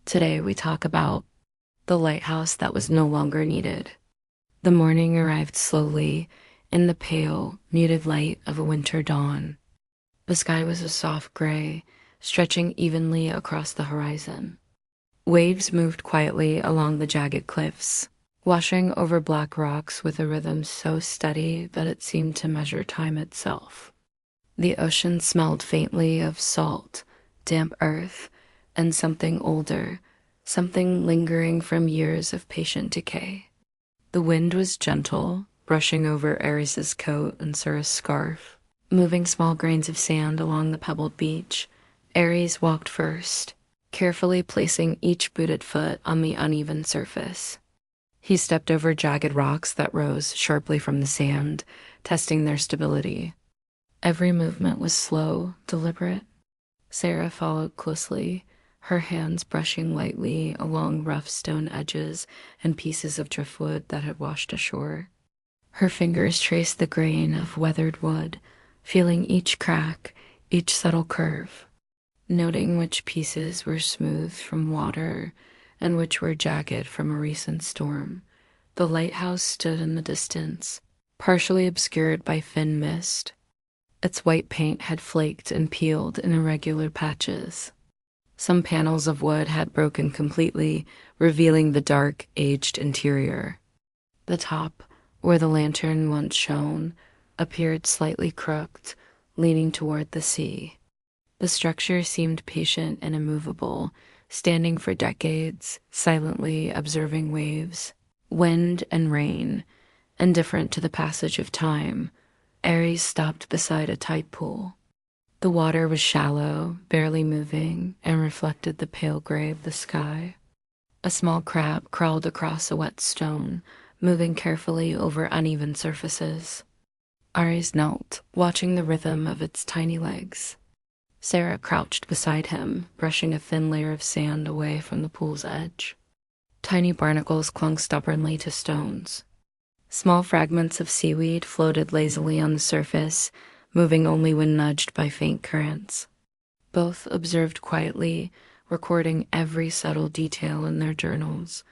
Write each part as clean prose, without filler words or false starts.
Today we talk about the lighthouse that was no longer needed. The morning arrived slowly in the pale, muted light of a winter dawn. The sky was a soft gray, stretching evenly across the horizon. Waves moved quietly along the jagged cliffs, washing over black rocks with a rhythm so steady that it seemed to measure time itself. The ocean smelled faintly of salt, damp earth, and something older, something lingering from years of patient decay. The wind was gentle, brushing over Ares's coat and Sura's scarf, moving small grains of sand along the pebbled beach. Ares walked first, carefully placing each booted foot on the uneven surface. He stepped over jagged rocks that rose sharply from the sand, testing their stability. Every movement was slow, deliberate. Sura followed closely, her hands brushing lightly along rough stone edges and pieces of driftwood that had washed ashore. Her fingers traced the grain of weathered wood, feeling each crack, each subtle curve, noting which pieces were smooth from water and which were jagged from a recent storm. The lighthouse stood in the distance, partially obscured by thin mist. Its white paint had flaked and peeled in irregular patches. Some panels of wood had broken completely, revealing the dark, aged interior. The top, where the lantern once shone, appeared slightly crooked, leaning toward the sea. The structure seemed patient and immovable, standing for decades, silently observing waves, wind and rain, indifferent to the passage of time. Ares stopped beside a tide pool. The water was shallow, barely moving, and reflected the pale gray of the sky. A small crab crawled across a wet stone, moving carefully over uneven surfaces. Ares knelt, watching the rhythm of its tiny legs. Sura crouched beside him, brushing a thin layer of sand away from the pool's edge. Tiny barnacles clung stubbornly to stones. Small fragments of seaweed floated lazily on the surface, moving only when nudged by faint currents. Both observed quietly, recording every subtle detail in their journals: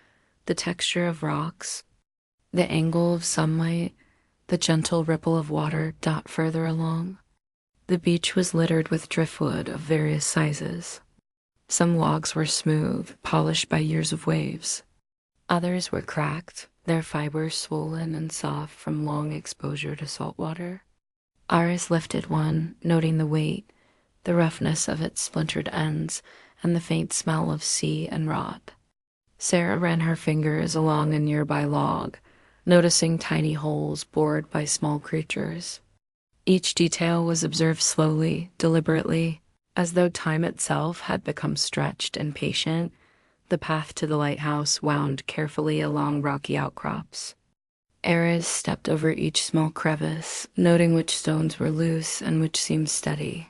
the texture of rocks, the angle of sunlight, the gentle ripple of water dot further along. The beach was littered with driftwood of various sizes. Some logs were smooth, polished by years of waves. Others were cracked, their fibers swollen and soft from long exposure to salt water. Ares lifted one, noting the weight, the roughness of its splintered ends, and the faint smell of sea and rot. Sura ran her fingers along a nearby log, noticing tiny holes bored by small creatures. Each detail was observed slowly, deliberately, as though time itself had become stretched and patient. The path to the lighthouse wound carefully along rocky outcrops. Ares stepped over each small crevice, noting which stones were loose and which seemed steady.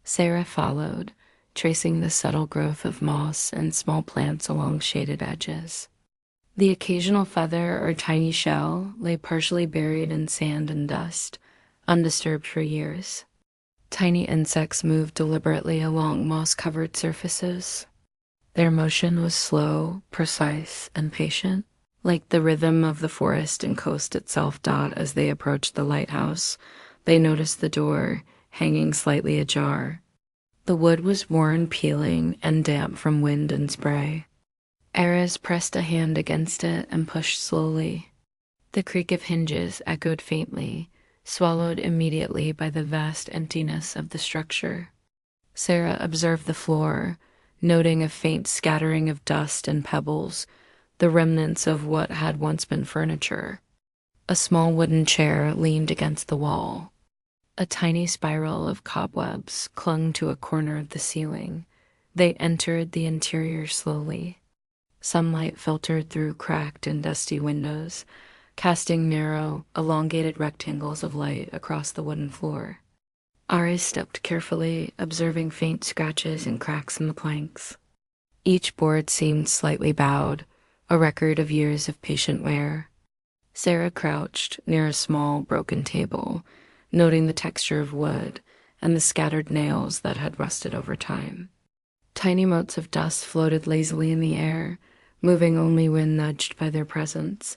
Sura followed, tracing the subtle growth of moss and small plants along shaded edges. The occasional feather or tiny shell lay partially buried in sand and dust, undisturbed for years. Tiny insects moved deliberately along moss-covered surfaces. Their motion was slow, precise, and patient, like the rhythm of the forest and coast itself. As they approached the lighthouse, they noticed the door, hanging slightly ajar. The wood was worn, peeling, and damp from wind and spray. Ares pressed a hand against it and pushed slowly. The creak of hinges echoed faintly, swallowed immediately by the vast emptiness of the structure. Sura observed the floor, noting a faint scattering of dust and pebbles, the remnants of what had once been furniture. A small wooden chair leaned against the wall. A tiny spiral of cobwebs clung to a corner of the ceiling. They entered the interior slowly. Sunlight filtered through cracked and dusty windows, casting narrow, elongated rectangles of light across the wooden floor. Ares stepped carefully, observing faint scratches and cracks in the planks. Each board seemed slightly bowed, a record of years of patient wear. Sura crouched near a small, broken table, noting the texture of wood and the scattered nails that had rusted over time. Tiny motes of dust floated lazily in the air, moving only when nudged by their presence.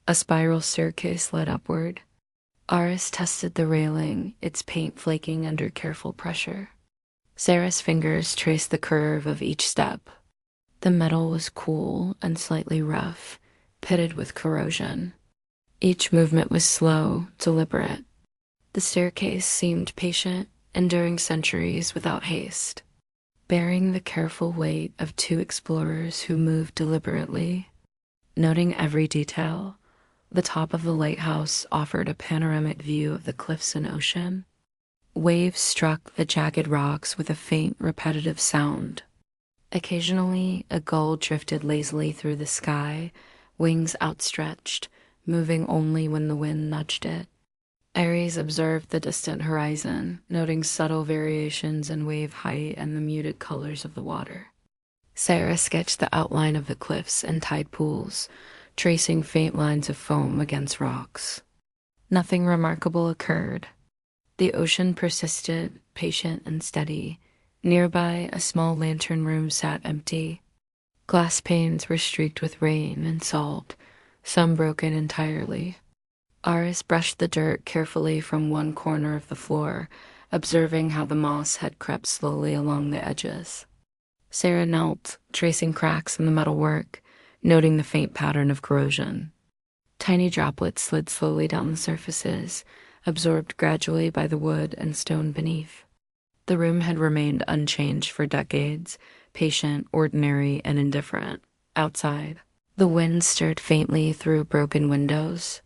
A spiral staircase led upward. Aris tested the railing, its paint flaking under careful pressure. Sarah's fingers traced the curve of each step. The metal was cool and slightly rough, pitted with corrosion. Each movement was slow, deliberate. The staircase seemed patient, enduring centuries without haste, bearing the careful weight of two explorers who moved deliberately. Noting every detail, the top of the lighthouse offered a panoramic view of the cliffs and ocean. Waves struck the jagged rocks with a faint, repetitive sound. Occasionally, a gull drifted lazily through the sky, wings outstretched, moving only when the wind nudged it. Ares observed the distant horizon, noting subtle variations in wave height and the muted colors of the water. Sarah sketched the outline of the cliffs and tide pools, tracing faint lines of foam against rocks. Nothing remarkable occurred. The ocean persisted, patient and steady. Nearby, a small lantern room sat empty. Glass panes were streaked with rain and salt, some broken entirely. Aris brushed the dirt carefully from one corner of the floor, observing how the moss had crept slowly along the edges. Sarah knelt, tracing cracks in the metalwork, noting the faint pattern of corrosion. Tiny droplets slid slowly down the surfaces, absorbed gradually by the wood and stone beneath. The room had remained unchanged for decades, patient, ordinary, and indifferent. Outside, the wind stirred faintly through broken windows.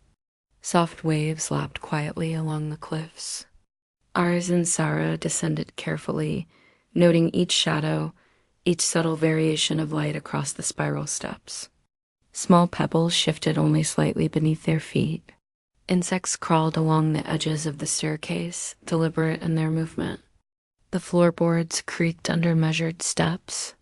Soft waves lapped quietly along the cliffs. Aris and Sarah descended carefully, noting each shadow, each subtle variation of light across the spiral steps. Small pebbles shifted only slightly beneath their feet. Insects crawled along the edges of the staircase, deliberate in their movement. The floorboards creaked under measured steps.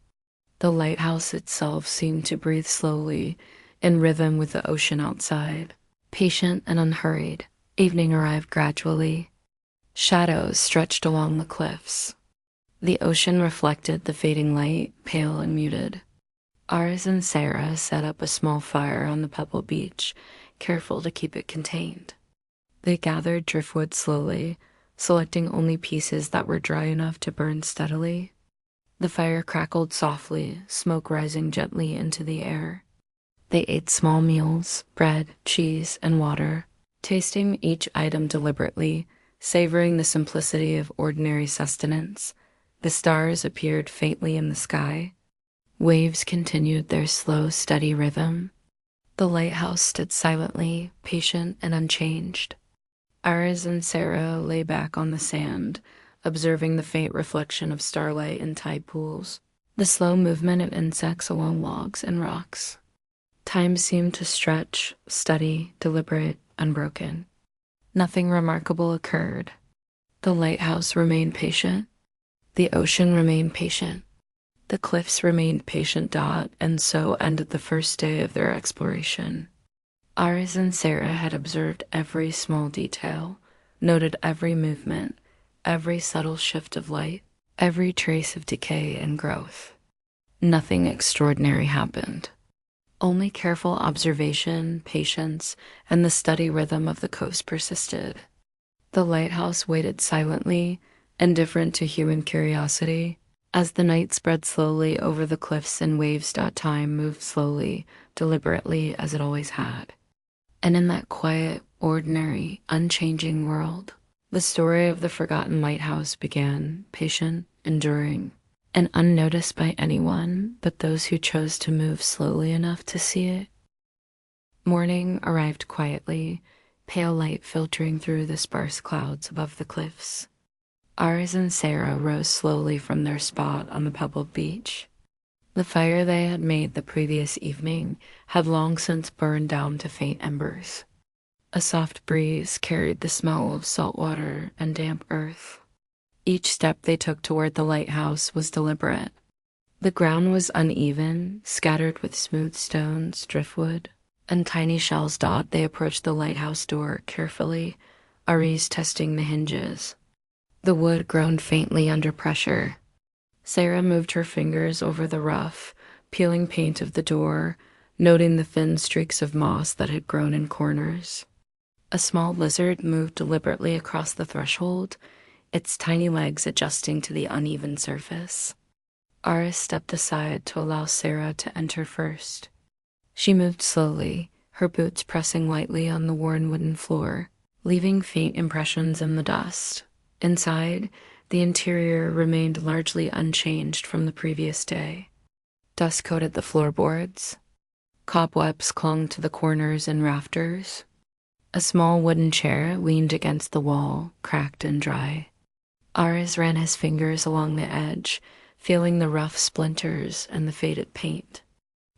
The lighthouse itself seemed to breathe slowly, in rhythm with the ocean outside. Patient and unhurried, evening arrived gradually. Shadows stretched along the cliffs. The ocean reflected the fading light, pale and muted. Aris and Sarah set up a small fire on the pebble beach, careful to keep it contained. They gathered driftwood slowly, selecting only pieces that were dry enough to burn steadily. The fire crackled softly, smoke rising gently into the air. They ate small meals, bread, cheese, and water, tasting each item deliberately, savoring the simplicity of ordinary sustenance. The stars appeared faintly in the sky. Waves continued their slow, steady rhythm. The lighthouse stood silently, patient and unchanged. Aris and Sarah lay back on the sand, observing the faint reflection of starlight in tide pools, the slow movement of insects along logs and rocks. Time seemed to stretch, steady, deliberate, unbroken. Nothing remarkable occurred. The lighthouse remained patient. The ocean remained patient. The cliffs remained patient, and so ended the first day of their exploration. Aris and Sarah had observed every small detail, noted every movement, every subtle shift of light, every trace of decay and growth. Nothing extraordinary happened. Only careful observation, patience, and the steady rhythm of the coast persisted. The lighthouse waited silently, indifferent to human curiosity. As the night spread slowly over the cliffs and waves, time moved slowly, deliberately as it always had. And in that quiet, ordinary, unchanging world, the story of the forgotten lighthouse began, patient, enduring, and unnoticed by anyone but those who chose to move slowly enough to see it. Morning arrived quietly, pale light filtering through the sparse clouds above the cliffs. Aris and Sarah rose slowly from their spot on the pebbled beach. The fire they had made the previous evening had long since burned down to faint embers. A soft breeze carried the smell of salt water and damp earth. Each step they took toward the lighthouse was deliberate. The ground was uneven, scattered with smooth stones, driftwood, and tiny shells. They approached the lighthouse door carefully, Aris testing the hinges. The wood groaned faintly under pressure. Sarah moved her fingers over the rough, peeling paint of the door, noting the thin streaks of moss that had grown in corners. A small lizard moved deliberately across the threshold, its tiny legs adjusting to the uneven surface. Aris stepped aside to allow Sarah to enter first. She moved slowly, her boots pressing lightly on the worn wooden floor, leaving faint impressions in the dust. Inside, the interior remained largely unchanged from the previous day. Dust coated the floorboards. Cobwebs clung to the corners and rafters. A small wooden chair leaned against the wall, cracked and dry. Aris ran his fingers along the edge, feeling the rough splinters and the faded paint.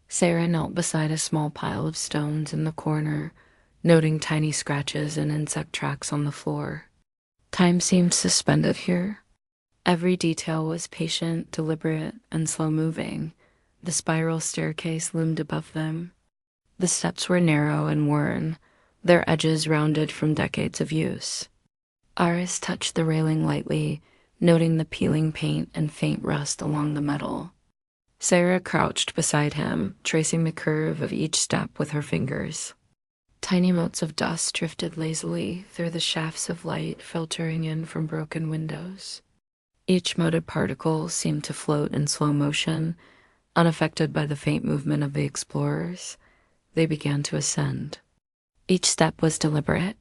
Sarah knelt beside a small pile of stones in the corner, noting tiny scratches and insect tracks on the floor. Time seemed suspended here. Every detail was patient, deliberate, and slow-moving. The spiral staircase loomed above them. The steps were narrow and worn, their edges rounded from decades of use. Aris touched the railing lightly, noting the peeling paint and faint rust along the metal. Sarah crouched beside him, tracing the curve of each step with her fingers. Tiny motes of dust drifted lazily through the shafts of light filtering in from broken windows. Each moted particle seemed to float in slow motion, unaffected by the faint movement of the explorers. They began to ascend. Each step was deliberate.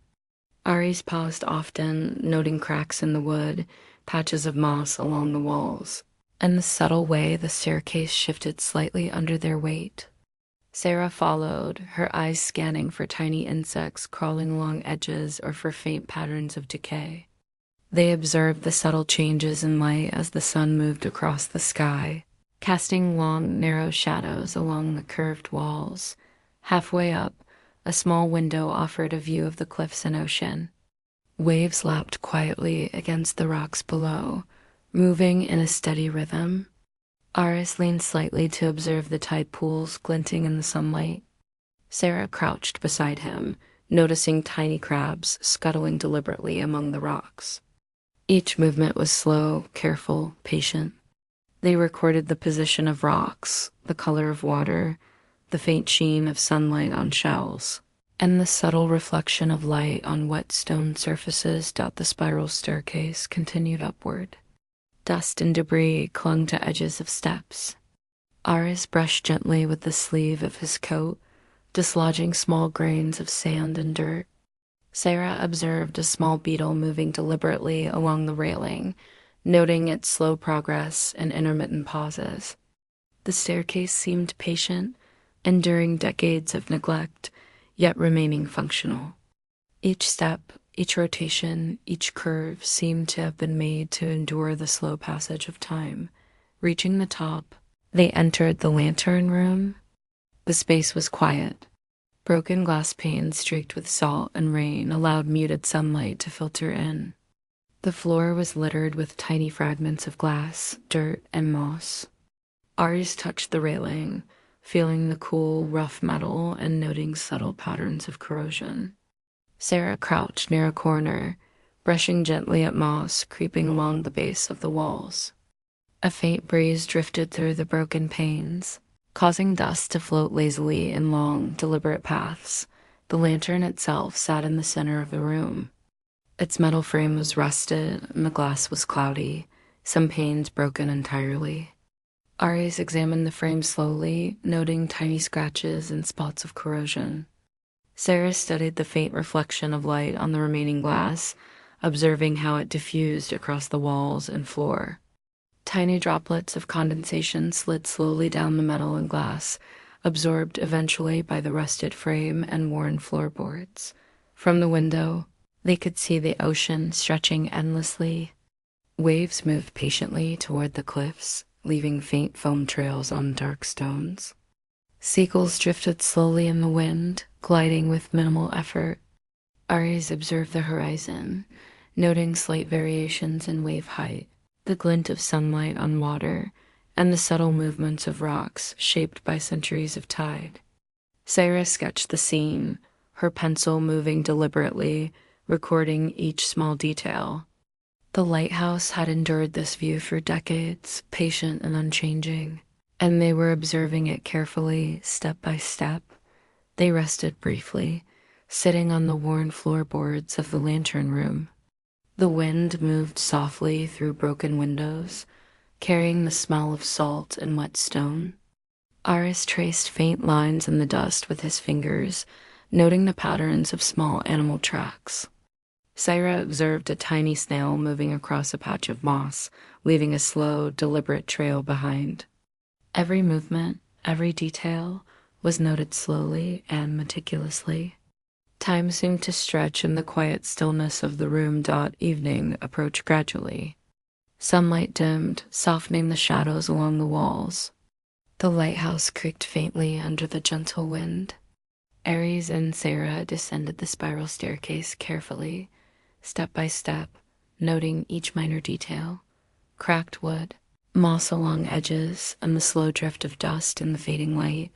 Aris paused often, noting cracks in the wood, patches of moss along the walls, and the subtle way the staircase shifted slightly under their weight. Sarah followed, her eyes scanning for tiny insects crawling along edges or for faint patterns of decay. They observed the subtle changes in light as the sun moved across the sky, casting long, narrow shadows along the curved walls. Halfway up, a small window offered a view of the cliffs and ocean. Waves lapped quietly against the rocks below, moving in a steady rhythm. Aris leaned slightly to observe the tide pools glinting in the sunlight. Sarah crouched beside him, noticing tiny crabs scuttling deliberately among the rocks. Each movement was slow, careful, patient. They recorded the position of rocks, the color of water, the faint sheen of sunlight on shells, and the subtle reflection of light on wet stone surfaces down the spiral staircase continued upward. Dust and debris clung to edges of steps. Aris brushed gently with the sleeve of his coat, dislodging small grains of sand and dirt. Sarah observed a small beetle moving deliberately along the railing, noting its slow progress and intermittent pauses. The staircase seemed patient, enduring decades of neglect, yet remaining functional. Each step, each rotation, each curve seemed to have been made to endure the slow passage of time. Reaching the top, they entered the lantern room. The space was quiet. Broken glass panes streaked with salt and rain allowed muted sunlight to filter in. The floor was littered with tiny fragments of glass, dirt, and moss. Aris touched the railing, feeling the cool, rough metal and noting subtle patterns of corrosion. Sarah crouched near a corner, brushing gently at moss creeping along the base of the walls. A faint breeze drifted through the broken panes, causing dust to float lazily in long, deliberate paths. The lantern itself sat in the center of the room. Its metal frame was rusted, and the glass was cloudy, some panes broken entirely. Aris examined the frame slowly, noting tiny scratches and spots of corrosion. Sarah studied the faint reflection of light on the remaining glass, observing how it diffused across the walls and floor. Tiny droplets of condensation slid slowly down the metal and glass, absorbed eventually by the rusted frame and worn floorboards. From the window, they could see the ocean stretching endlessly. Waves moved patiently toward the cliffs, leaving faint foam trails on dark stones. Seagulls drifted slowly in the wind, gliding with minimal effort. Aris observed the horizon, noting slight variations in wave height, the glint of sunlight on water, and the subtle movements of rocks shaped by centuries of tide. Sarah sketched the scene, her pencil moving deliberately, recording each small detail. The lighthouse had endured this view for decades, patient and unchanging, and they were observing it carefully, step by step. They rested briefly, sitting on the worn floorboards of the lantern room. The wind moved softly through broken windows, carrying the smell of salt and wet stone. Aris traced faint lines in the dust with his fingers, noting the patterns of small animal tracks. Syra observed a tiny snail moving across a patch of moss, leaving a slow, deliberate trail behind. Every movement, every detail, was noted slowly and meticulously. Time seemed to stretch in the quiet stillness of the room. Evening approached gradually. Sunlight dimmed, softening the shadows along the walls. The lighthouse creaked faintly under the gentle wind. Ares and Sarah descended the spiral staircase carefully, step by step, noting each minor detail. Cracked wood, moss along edges, and the slow drift of dust in the fading light.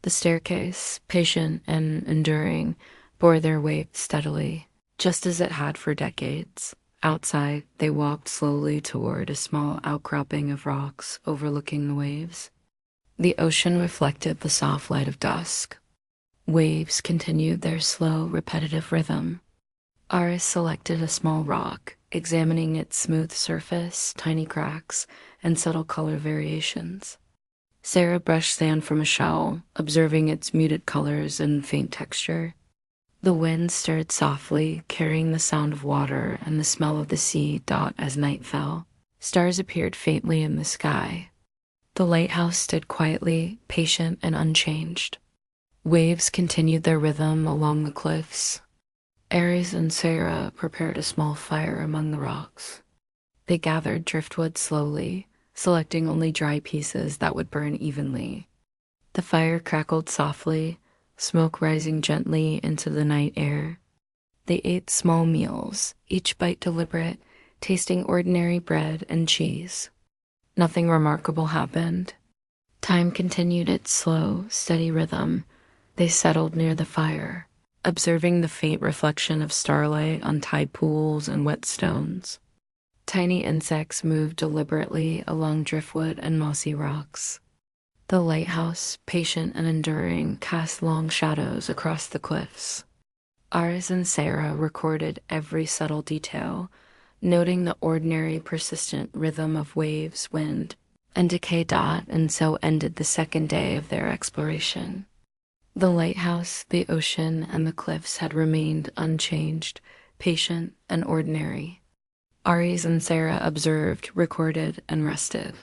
The staircase, patient and enduring, bore their weight steadily, just as it had for decades. Outside, they walked slowly toward a small outcropping of rocks overlooking the waves. The ocean reflected the soft light of dusk. Waves continued their slow, repetitive rhythm. Aris selected a small rock, examining its smooth surface, tiny cracks, and subtle color variations. Sarah brushed sand from a shell, observing its muted colors and faint texture. The wind stirred softly, carrying the sound of water and the smell of the sea. As night fell, stars appeared faintly in the sky. The lighthouse stood quietly, patient and unchanged. Waves continued their rhythm along the cliffs. Ares and Sarah prepared a small fire among the rocks. They gathered driftwood slowly, selecting only dry pieces that would burn evenly. The fire crackled softly, smoke rising gently into the night air. They ate small meals, each bite deliberate, tasting ordinary bread and cheese. Nothing remarkable happened. Time continued its slow, steady rhythm. They settled near the fire, observing the faint reflection of starlight on tide pools and wet stones. Tiny insects moved deliberately along driftwood and mossy rocks. The lighthouse, patient and enduring, cast long shadows across the cliffs. Aris and Sarah recorded every subtle detail, noting the ordinary, persistent rhythm of waves, wind, and decay. And so ended the second day of their exploration. The lighthouse, the ocean, and the cliffs had remained unchanged, patient, and ordinary. Ares and Sarah observed, recorded, and rested.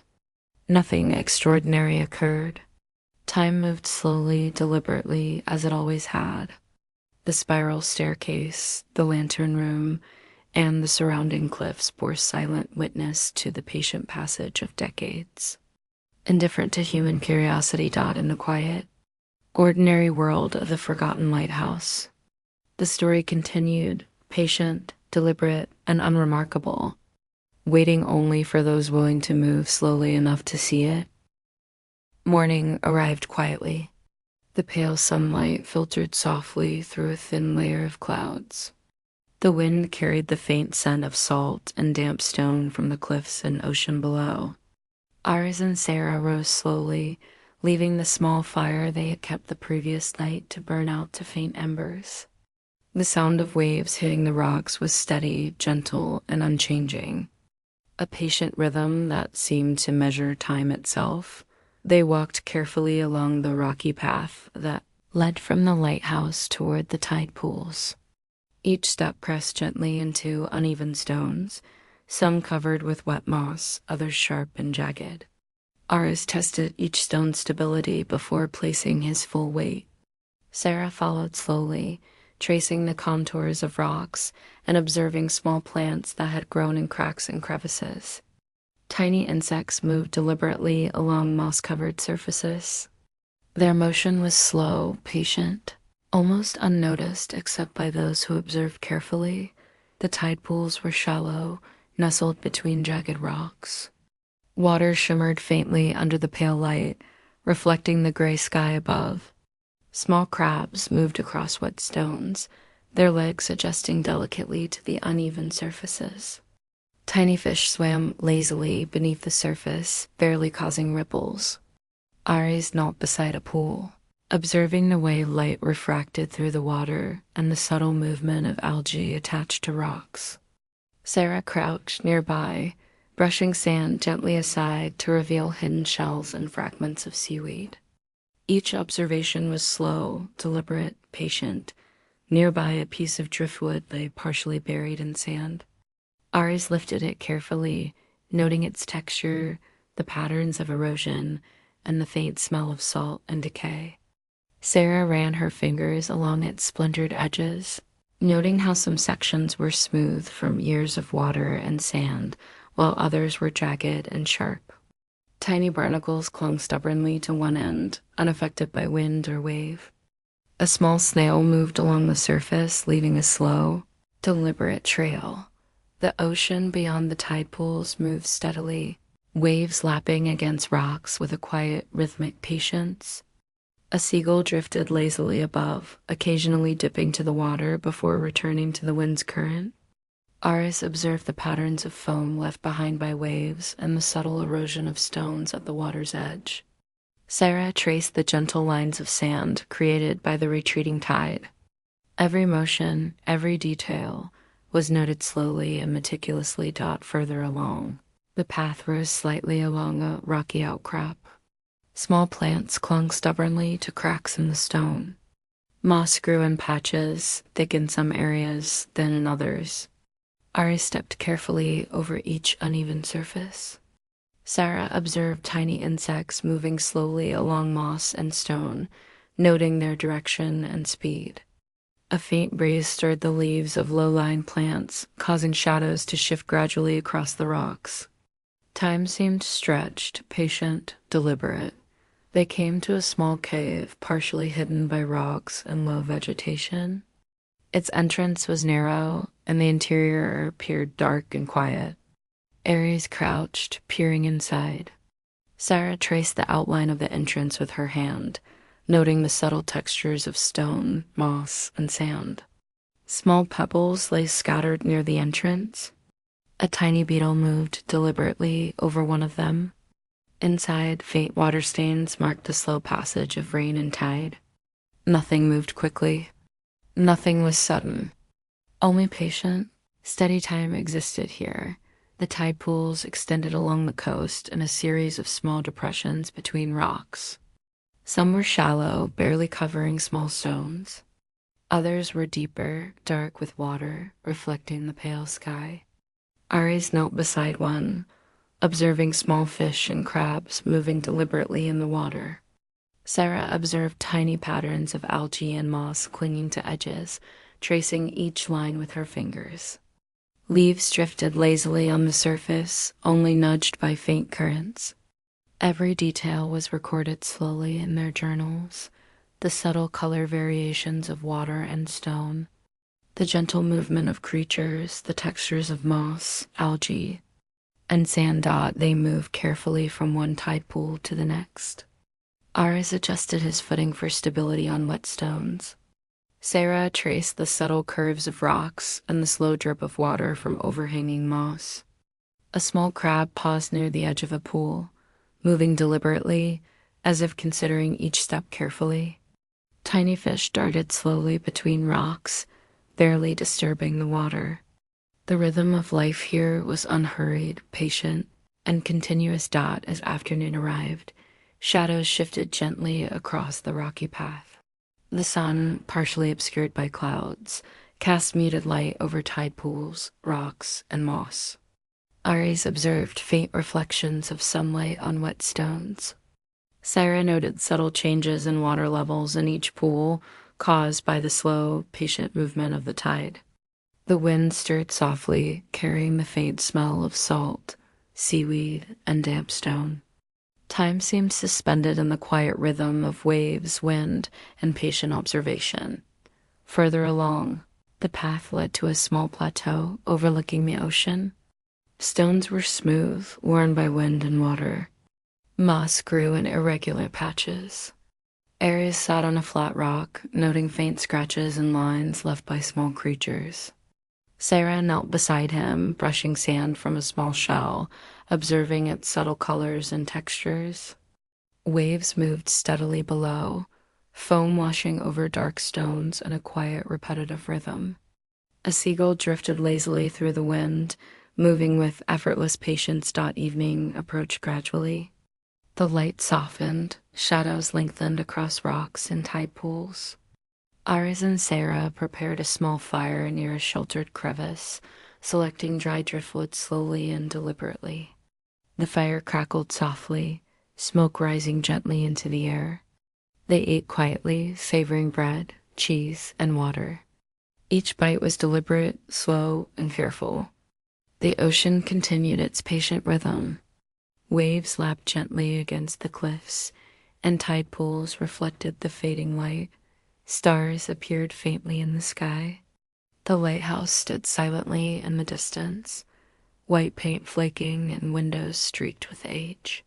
Nothing extraordinary occurred. Time moved slowly, deliberately, as it always had. The spiral staircase, the lantern room, and the surrounding cliffs bore silent witness to the patient passage of decades. Indifferent to human curiosity. In the quiet, ordinary world of the forgotten lighthouse, the story continued, patient, deliberate, and unremarkable, waiting only for those willing to move slowly enough to see it. Morning arrived quietly. The pale sunlight filtered softly through a thin layer of clouds. The wind carried the faint scent of salt and damp stone from the cliffs and ocean below. Aris and Sarah rose slowly, leaving the small fire they had kept the previous night to burn out to faint embers. The sound of waves hitting the rocks was steady, gentle, and unchanging, a patient rhythm that seemed to measure time itself. They walked carefully along the rocky path that led from the lighthouse toward the tide pools. Each step pressed gently into uneven stones, some covered with wet moss, others sharp and jagged. Aris tested each stone's stability before placing his full weight. Sarah followed slowly, tracing the contours of rocks and observing small plants that had grown in cracks and crevices. Tiny insects moved deliberately along moss-covered surfaces. Their motion was slow, patient, almost unnoticed except by those who observed carefully. The tide pools were shallow, nestled between jagged rocks. Water shimmered faintly under the pale light, reflecting the gray sky above. Small crabs moved across wet stones, their legs adjusting delicately to the uneven surfaces. Tiny fish swam lazily beneath the surface, barely causing ripples. Aries knelt beside a pool, observing the way light refracted through the water and the subtle movement of algae attached to rocks. Sarah crouched nearby, brushing sand gently aside to reveal hidden shells and fragments of seaweed. Each observation was slow, deliberate, patient. Nearby, a piece of driftwood lay partially buried in sand. Aries lifted it carefully, noting its texture, the patterns of erosion, and the faint smell of salt and decay. Sarah ran her fingers along its splintered edges, noting how some sections were smooth from years of water and sand, while others were jagged and sharp. Tiny barnacles clung stubbornly to one end, unaffected by wind or wave. A small snail moved along the surface, leaving a slow, deliberate trail. The ocean beyond the tide pools moved steadily, waves lapping against rocks with a quiet, rhythmic patience. A seagull drifted lazily above, occasionally dipping to the water before returning to the wind's current. Aris observed the patterns of foam left behind by waves and the subtle erosion of stones at the water's edge. Sarah traced the gentle lines of sand created by the retreating tide. Every motion, every detail, was noted slowly and meticulously further along. The path rose slightly along a rocky outcrop. Small plants clung stubbornly to cracks in the stone. Moss grew in patches, thick in some areas, thin in others. Ari stepped carefully over each uneven surface. Sarah observed tiny insects moving slowly along moss and stone, noting their direction and speed. A faint breeze stirred the leaves of low-lying plants, causing shadows to shift gradually across the rocks. Time seemed stretched, patient, deliberate. They came to a small cave, partially hidden by rocks and low vegetation. Its entrance was narrow, and the interior appeared dark and quiet. Aries crouched, peering inside. Sarah traced the outline of the entrance with her hand, noting the subtle textures of stone, moss, and sand. Small pebbles lay scattered near the entrance. A tiny beetle moved deliberately over one of them. Inside, faint water stains marked the slow passage of rain and tide. Nothing moved quickly. Nothing was sudden. Only patient, steady time existed here. The tide pools extended along the coast in a series of small depressions between rocks. Some were shallow, barely covering small stones. Others were deeper, dark with water, reflecting the pale sky. Aries knelt beside one, observing small fish and crabs moving deliberately in the water. Sarah observed tiny patterns of algae and moss clinging to edges, tracing each line with her fingers. Leaves drifted lazily on the surface, only nudged by faint currents. Every detail was recorded slowly in their journals, the subtle color variations of water and stone, the gentle movement of creatures, the textures of moss, algae, and sand. They moved carefully from one tide pool to the next. Aris adjusted his footing for stability on wet stones. Sarah traced the subtle curves of rocks and the slow drip of water from overhanging moss. A small crab paused near the edge of a pool, moving deliberately, as if considering each step carefully. Tiny fish darted slowly between rocks, barely disturbing the water. The rhythm of life here was unhurried, patient, and continuous. As afternoon arrived, shadows shifted gently across the rocky path. The sun, partially obscured by clouds, cast muted light over tide pools, rocks, and moss. Aries observed faint reflections of sunlight on wet stones. Sarah noted subtle changes in water levels in each pool, caused by the slow, patient movement of the tide. The wind stirred softly, carrying the faint smell of salt, seaweed, and damp stone. Time seemed suspended in the quiet rhythm of waves, wind, and patient observation. Further along, the path led to a small plateau overlooking the ocean. Stones were smooth, worn by wind and water. Moss grew in irregular patches. Aries sat on a flat rock, noting faint scratches and lines left by small creatures. Sarah knelt beside him, brushing sand from a small shell, observing its subtle colors and textures. Waves moved steadily below, foam washing over dark stones in a quiet, repetitive rhythm. A seagull drifted lazily through the wind, moving with effortless patience. Evening approached gradually. The light softened, shadows lengthened across rocks and tide pools. Aris and Sarah prepared a small fire near a sheltered crevice, selecting dry driftwood slowly and deliberately. The fire crackled softly, smoke rising gently into the air. They ate quietly, savoring bread, cheese, and water. Each bite was deliberate, slow, and fearful. The ocean continued its patient rhythm. Waves lapped gently against the cliffs, and tide pools reflected the fading light. Stars appeared faintly in the sky. The lighthouse stood silently in the distance, white paint flaking and windows streaked with age.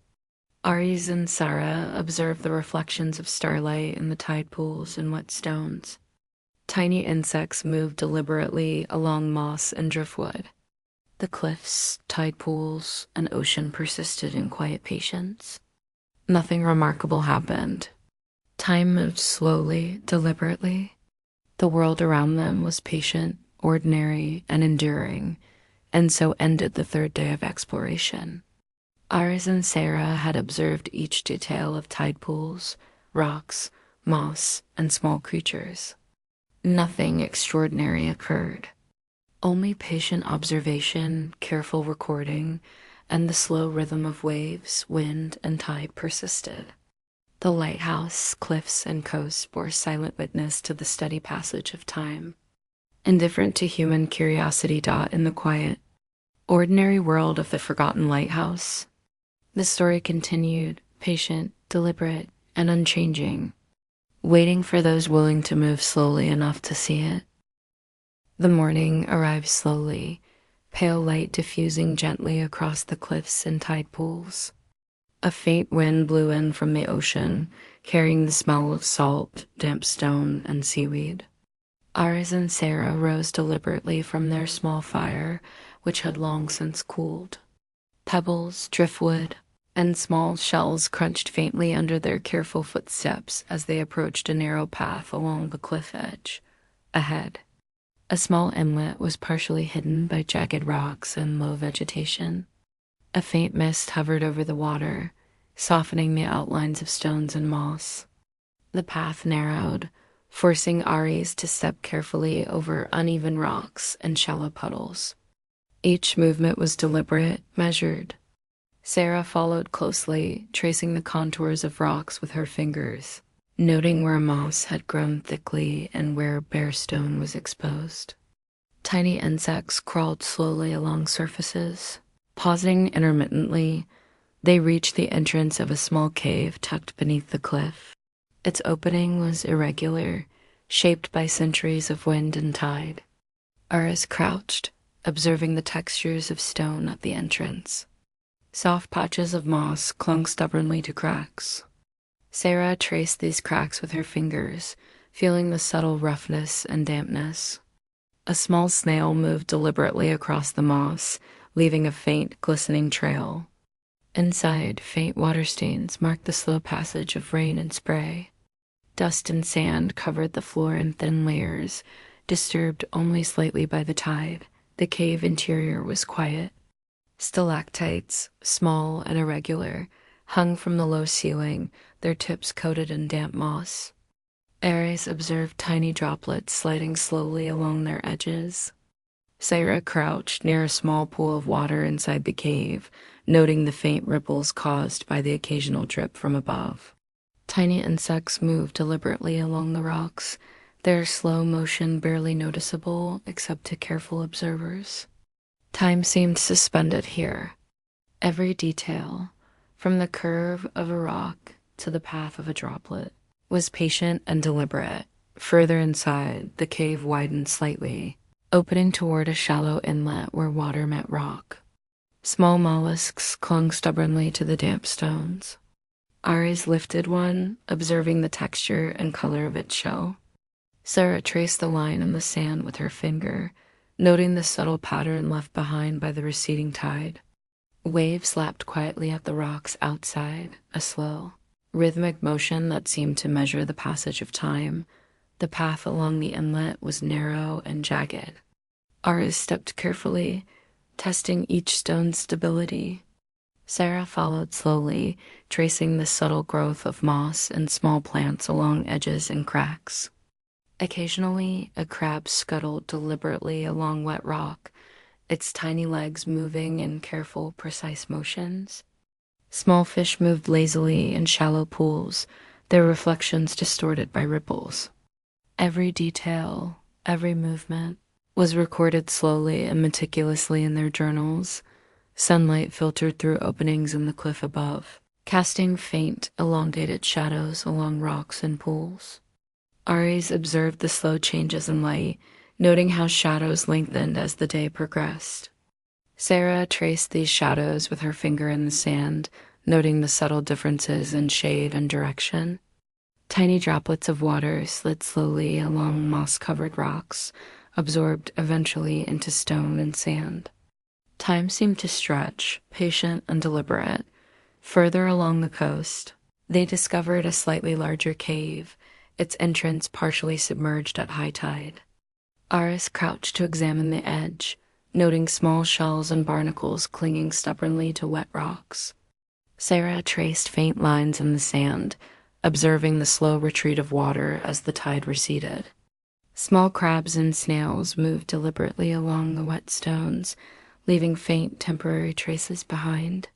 Aries and Sarah observed the reflections of starlight in the tide pools and wet stones. Tiny insects moved deliberately along moss and driftwood. The cliffs, tide pools, and ocean persisted in quiet patience. Nothing remarkable happened. Time moved slowly, deliberately. The world around them was patient, ordinary, and enduring, and so ended the third day of exploration. Aris and Sarah had observed each detail of tide pools, rocks, moss, and small creatures. Nothing extraordinary occurred. Only patient observation, careful recording, and the slow rhythm of waves, wind, and tide persisted. The lighthouse, cliffs, and coasts bore silent witness to the steady passage of time. Indifferent to human curiosity. In the quiet, ordinary world of the forgotten lighthouse, the story continued, patient, deliberate, and unchanging, waiting for those willing to move slowly enough to see it. The morning arrived slowly, pale light diffusing gently across the cliffs and tide pools. A faint wind blew in from the ocean, carrying the smell of salt, damp stone, and seaweed. Aris and Sarah rose deliberately from their small fire, which had long since cooled. Pebbles, driftwood, and small shells crunched faintly under their careful footsteps as they approached a narrow path along the cliff edge. Ahead, a small inlet was partially hidden by jagged rocks and low vegetation. A faint mist hovered over the water, softening the outlines of stones and moss. The path narrowed, forcing Aries to step carefully over uneven rocks and shallow puddles. Each movement was deliberate, measured. Sarah followed closely, tracing the contours of rocks with her fingers, noting where moss had grown thickly and where bare stone was exposed. Tiny insects crawled slowly along surfaces. Pausing intermittently, they reached the entrance of a small cave tucked beneath the cliff. Its opening was irregular, shaped by centuries of wind and tide. Aris crouched, observing the textures of stone at the entrance. Soft patches of moss clung stubbornly to cracks. Sarah traced these cracks with her fingers, feeling the subtle roughness and dampness. A small snail moved deliberately across the moss, leaving a faint, glistening trail. Inside, faint water stains marked the slow passage of rain and spray. Dust and sand covered the floor in thin layers, disturbed only slightly by the tide. The cave interior was quiet. Stalactites, small and irregular, hung from the low ceiling, their tips coated in damp moss. Ares observed tiny droplets sliding slowly along their edges. Sarah crouched near a small pool of water inside the cave, noting the faint ripples caused by the occasional drip from above. Tiny insects moved deliberately along the rocks, their slow motion barely noticeable except to careful observers. Time seemed suspended here. Every detail, from the curve of a rock to the path of a droplet, was patient and deliberate. Further inside, the cave widened slightly, opening toward a shallow inlet where water met rock. Small mollusks clung stubbornly to the damp stones. Ares lifted one, observing the texture and color of its shell. Sarah traced the line in the sand with her finger, noting the subtle pattern left behind by the receding tide. Waves lapped quietly at the rocks outside, a slow, rhythmic motion that seemed to measure the passage of time. The path along the inlet was narrow and jagged. Aris stepped carefully, testing each stone's stability. Sarah followed slowly, tracing the subtle growth of moss and small plants along edges and cracks. Occasionally, a crab scuttled deliberately along wet rock, its tiny legs moving in careful, precise motions. Small fish moved lazily in shallow pools, their reflections distorted by ripples. Every detail, every movement, was recorded slowly and meticulously in their journals. Sunlight filtered through openings in the cliff above, casting faint, elongated shadows along rocks and pools. Ares observed the slow changes in light, noting how shadows lengthened as the day progressed. Sarah traced these shadows with her finger in the sand, noting the subtle differences in shade and direction. Tiny droplets of water slid slowly along moss-covered rocks, absorbed eventually into stone and sand. Time seemed to stretch, patient and deliberate. Further along the coast, they discovered a slightly larger cave, its entrance partially submerged at high tide. Aris crouched to examine the edge, noting small shells and barnacles clinging stubbornly to wet rocks. Sarah traced faint lines in the sand, observing the slow retreat of water as the tide receded. Small crabs and snails moved deliberately along the wet stones, leaving faint temporary traces behind.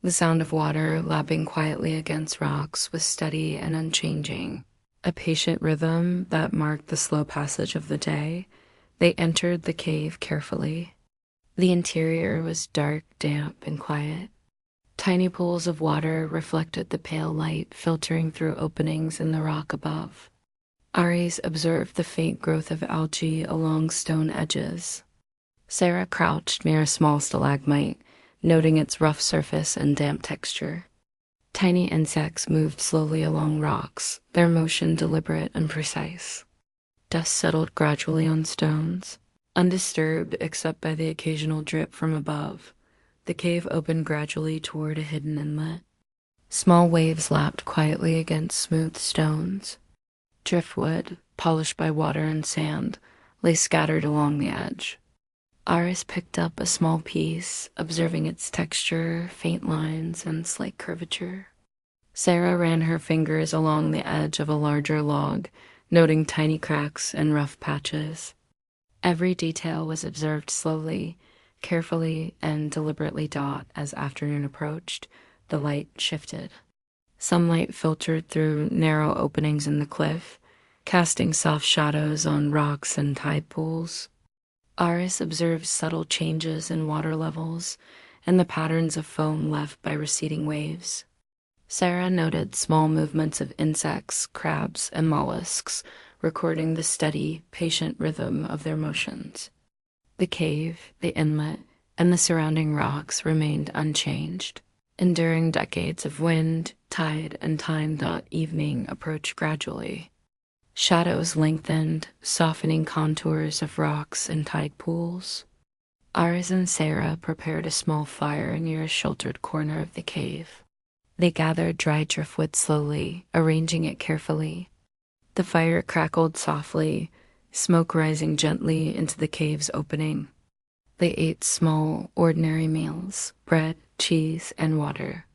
The sound of water lapping quietly against rocks was steady and unchanging, a patient rhythm that marked the slow passage of the day. They entered the cave carefully. The interior was dark, damp, and quiet. Tiny pools of water reflected the pale light filtering through openings in the rock above. Ares observed the faint growth of algae along stone edges. Sarah crouched near a small stalagmite, noting its rough surface and damp texture. Tiny insects moved slowly along rocks, their motion deliberate and precise. Dust settled gradually on stones, undisturbed except by the occasional drip from above. The cave opened gradually toward a hidden inlet. Small waves lapped quietly against smooth stones. Driftwood, polished by water and sand, lay scattered along the edge. Aris picked up a small piece, observing its texture, faint lines, and slight curvature. Sarah ran her fingers along the edge of a larger log, noting tiny cracks and rough patches. Every detail was observed slowly, carefully, and deliberately. As afternoon approached, the light shifted. Sunlight filtered through narrow openings in the cliff, casting soft shadows on rocks and tide pools. Aris observed subtle changes in water levels and the patterns of foam left by receding waves. Sarah noted small movements of insects, crabs, and mollusks, recording the steady, patient rhythm of their motions. The cave, the inlet, and the surrounding rocks remained unchanged, enduring decades of wind, tide, and time. Evening approached gradually. Shadows lengthened, softening contours of rocks and tide pools. Aris and Sarah prepared a small fire near a sheltered corner of the cave. They gathered dry driftwood slowly, arranging it carefully. The fire crackled softly, smoke rising gently into the cave's opening. They ate small, ordinary meals, bread, cheese, and water.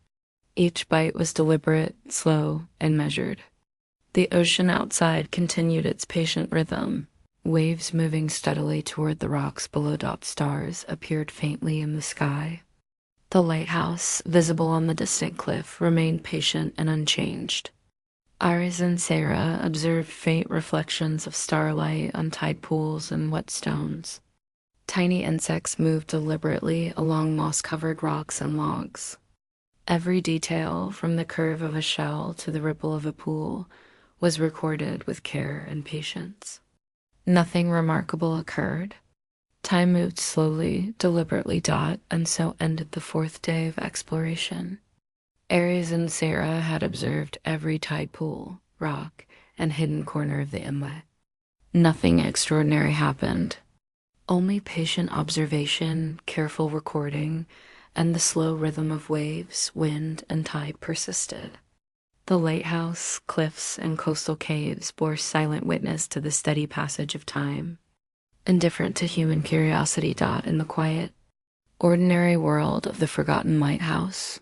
Each bite was deliberate, slow, and measured. The ocean outside continued its patient rhythm. Waves moving steadily toward the rocks below. Stars appeared faintly in the sky. The lighthouse, visible on the distant cliff, remained patient and unchanged. Aris and Sarah observed faint reflections of starlight on tide pools and wet stones. Tiny insects moved deliberately along moss-covered rocks and logs. Every detail, from the curve of a shell to the ripple of a pool, was recorded with care and patience. Nothing remarkable occurred. Time moved slowly, deliberately. And so ended the fourth day of exploration. Ares and Sarah had observed every tide pool, rock, and hidden corner of the inlet. Nothing extraordinary happened. Only patient observation, careful recording, and the slow rhythm of waves, wind, and tide persisted. The lighthouse, cliffs, and coastal caves bore silent witness to the steady passage of time, indifferent to human curiosity. In the quiet, ordinary world of the forgotten lighthouse,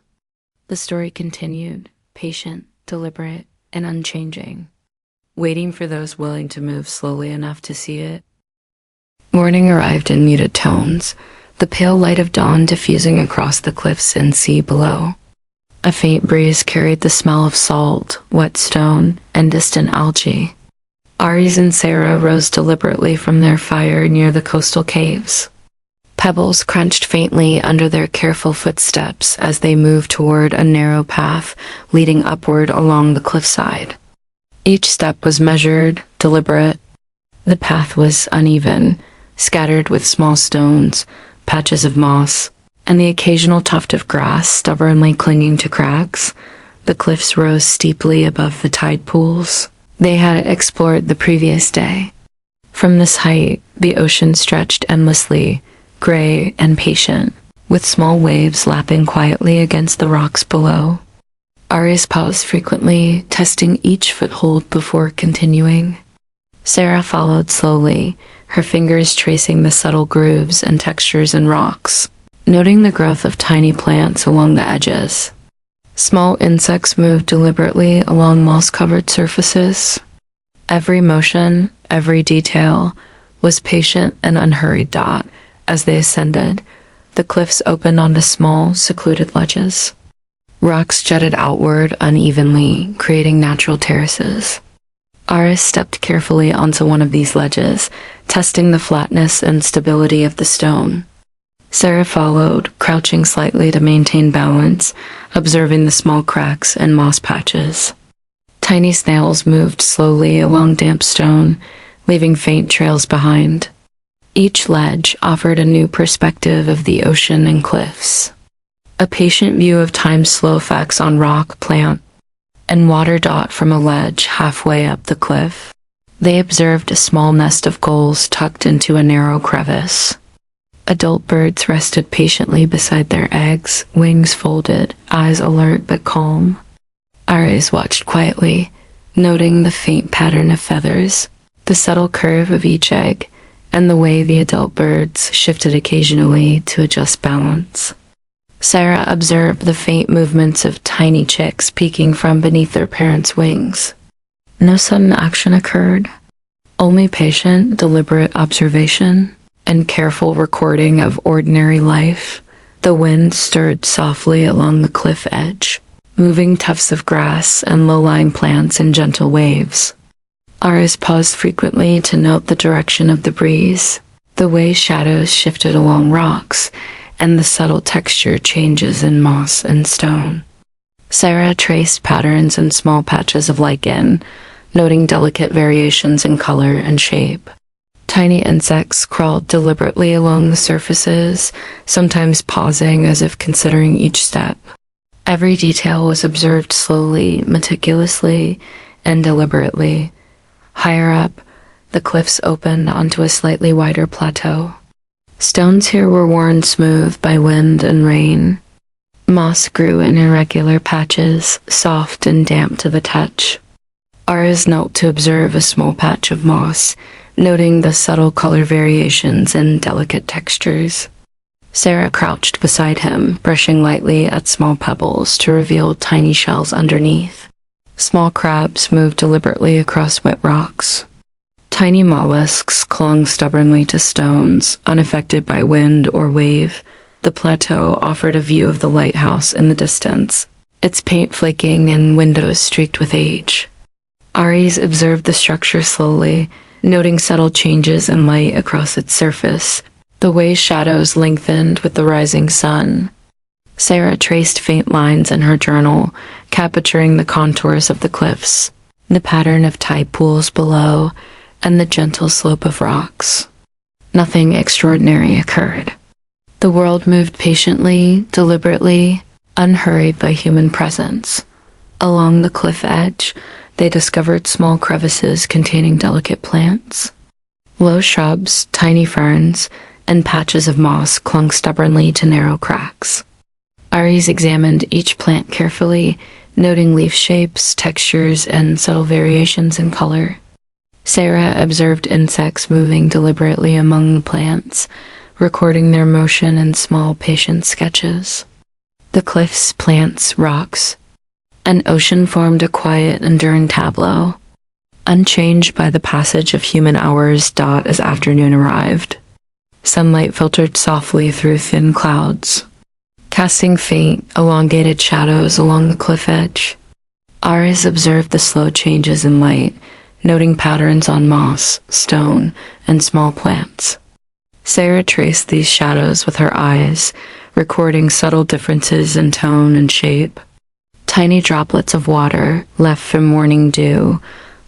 the story continued, patient, deliberate, and unchanging, waiting for those willing to move slowly enough to see it. Morning arrived in muted tones, the pale light of dawn diffusing across the cliffs and sea below. A faint breeze carried the smell of salt, wet stone, and distant algae. Aries and Sarah rose deliberately from their fire near the coastal caves. Pebbles crunched faintly under their careful footsteps as they moved toward a narrow path leading upward along the cliffside. Each step was measured, deliberate. The path was uneven, scattered with small stones, patches of moss, and the occasional tuft of grass stubbornly clinging to cracks. The cliffs rose steeply above the tide pools they had explored the previous day. From this height, the ocean stretched endlessly, gray and patient, with small waves lapping quietly against the rocks below. Aries paused frequently, testing each foothold before continuing. Sarah followed slowly, her fingers tracing the subtle grooves and textures in rocks, noting the growth of tiny plants along the edges. Small insects moved deliberately along moss-covered surfaces. Every motion, every detail, was patient and unhurried. As they ascended, the cliffs opened onto small, secluded ledges. Rocks jutted outward unevenly, creating natural terraces. Aris stepped carefully onto one of these ledges, testing the flatness and stability of the stone. Sarah followed, crouching slightly to maintain balance, observing the small cracks and moss patches. Tiny snails moved slowly along damp stone, leaving faint trails behind. Each ledge offered a new perspective of the ocean and cliffs. A patient view of time's slow effects on rock, plant, and water. From a ledge halfway up the cliff, they observed a small nest of gulls tucked into a narrow crevice. Adult birds rested patiently beside their eggs, wings folded, eyes alert but calm. Ares watched quietly, noting the faint pattern of feathers, the subtle curve of each egg, and the way the adult birds shifted occasionally to adjust balance. Sarah observed the faint movements of tiny chicks peeking from beneath their parents' wings. No sudden action occurred, only patient, deliberate observation and careful recording of ordinary life. The wind stirred softly along the cliff edge, moving tufts of grass and low-lying plants in gentle waves. Aris paused frequently to note the direction of the breeze, the way shadows shifted along rocks, and the subtle texture changes in moss and stone. Sarah traced patterns in small patches of lichen, noting delicate variations in color and shape. Tiny insects crawled deliberately along the surfaces, sometimes pausing as if considering each step. Every detail was observed slowly, meticulously, and deliberately. Higher up, the cliffs opened onto a slightly wider plateau. Stones here were worn smooth by wind and rain. Moss grew in irregular patches, soft and damp to the touch. Aris knelt to observe a small patch of moss, noting the subtle color variations and delicate textures. Sarah crouched beside him, brushing lightly at small pebbles to reveal tiny shells underneath. Small crabs moved deliberately across wet rocks. Tiny mollusks clung stubbornly to stones, unaffected by wind or wave. The plateau offered a view of the lighthouse in the distance, its paint flaking and windows streaked with age. Ares observed the structure slowly, noting subtle changes in light across its surface, the way shadows lengthened with the rising sun. Sarah traced faint lines in her journal, capturing the contours of the cliffs, the pattern of tide pools below, and the gentle slope of rocks. Nothing extraordinary occurred. The world moved patiently, deliberately, unhurried by human presence. Along the cliff edge, they discovered small crevices containing delicate plants. Low shrubs, tiny ferns, and patches of moss clung stubbornly to narrow cracks. Aries examined each plant carefully, noting leaf shapes, textures, and subtle variations in color. Sarah observed insects moving deliberately among the plants, recording their motion in small, patient sketches. The cliffs, plants, rocks, and ocean formed a quiet, enduring tableau, unchanged by the passage of human hours. As afternoon arrived, sunlight filtered softly through thin clouds, casting faint, elongated shadows along the cliff edge. Aries observed the slow changes in light, noting patterns on moss, stone, and small plants. Sarah traced these shadows with her eyes, recording subtle differences in tone and shape. Tiny droplets of water, left from morning dew,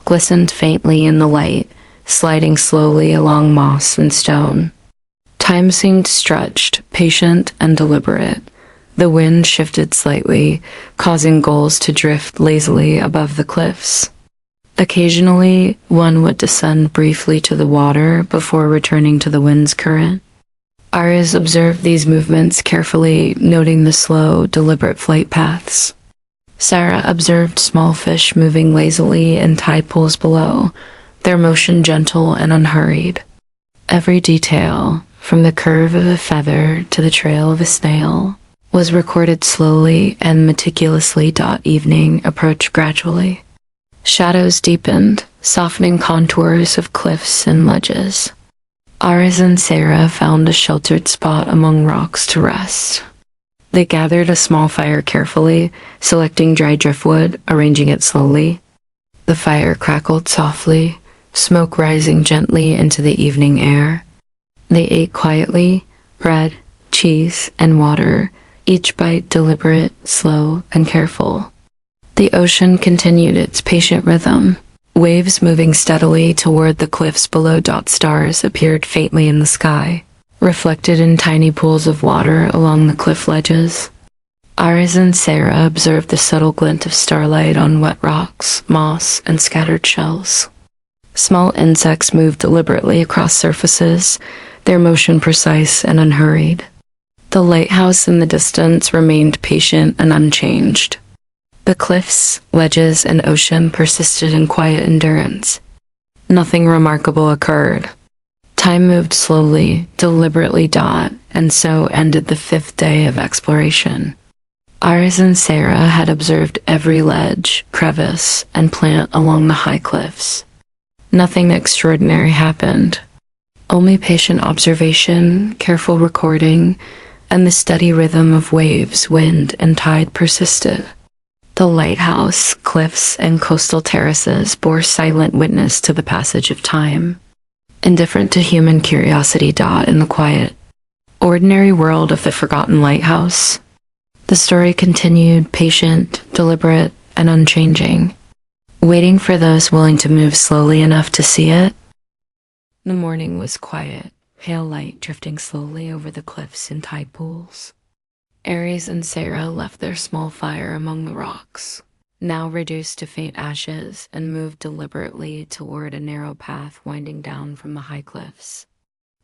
glistened faintly in the light, sliding slowly along moss and stone. Time seemed stretched, patient, and deliberate. The wind shifted slightly, causing gulls to drift lazily above the cliffs. Occasionally, one would descend briefly to the water before returning to the wind's current. Aries observed these movements carefully, noting the slow, deliberate flight paths. Sarah observed small fish moving lazily in tide pools below, their motion gentle and unhurried. Every detail, from the curve of a feather to the trail of a snail, was recorded slowly and meticulously. Evening approached gradually. Shadows deepened, softening contours of cliffs and ledges. Aries and Sarah found a sheltered spot among rocks to rest. They gathered a small fire carefully, selecting dry driftwood, arranging it slowly. The fire crackled softly, smoke rising gently into the evening air. They ate quietly, bread, cheese, and water, each bite deliberate, slow, and careful. The ocean continued its patient rhythm, waves moving steadily toward the cliffs below. Stars appeared faintly in the sky, reflected in tiny pools of water along the cliff ledges. Aries and Sarah observed the subtle glint of starlight on wet rocks, moss, and scattered shells. Small insects moved deliberately across surfaces, their motion precise and unhurried. The lighthouse in the distance remained patient and unchanged. The cliffs, ledges, and ocean persisted in quiet endurance. Nothing remarkable occurred. Time moved slowly, deliberately, and so ended the 5th day of exploration. Aries and Sarah had observed every ledge, crevice, and plant along the high cliffs. Nothing extraordinary happened. Only patient observation, careful recording, and the steady rhythm of waves, wind, and tide persisted. The lighthouse, cliffs, and coastal terraces bore silent witness to the passage of time, indifferent to human curiosity. In the quiet, ordinary world of the forgotten lighthouse, the story continued, patient, deliberate, and unchanging, waiting for those willing to move slowly enough to see it. The morning was quiet, pale light drifting slowly over the cliffs and tide pools. Aries and Sarah left their small fire among the rocks, now reduced to faint ashes, and moved deliberately toward a narrow path winding down from the high cliffs.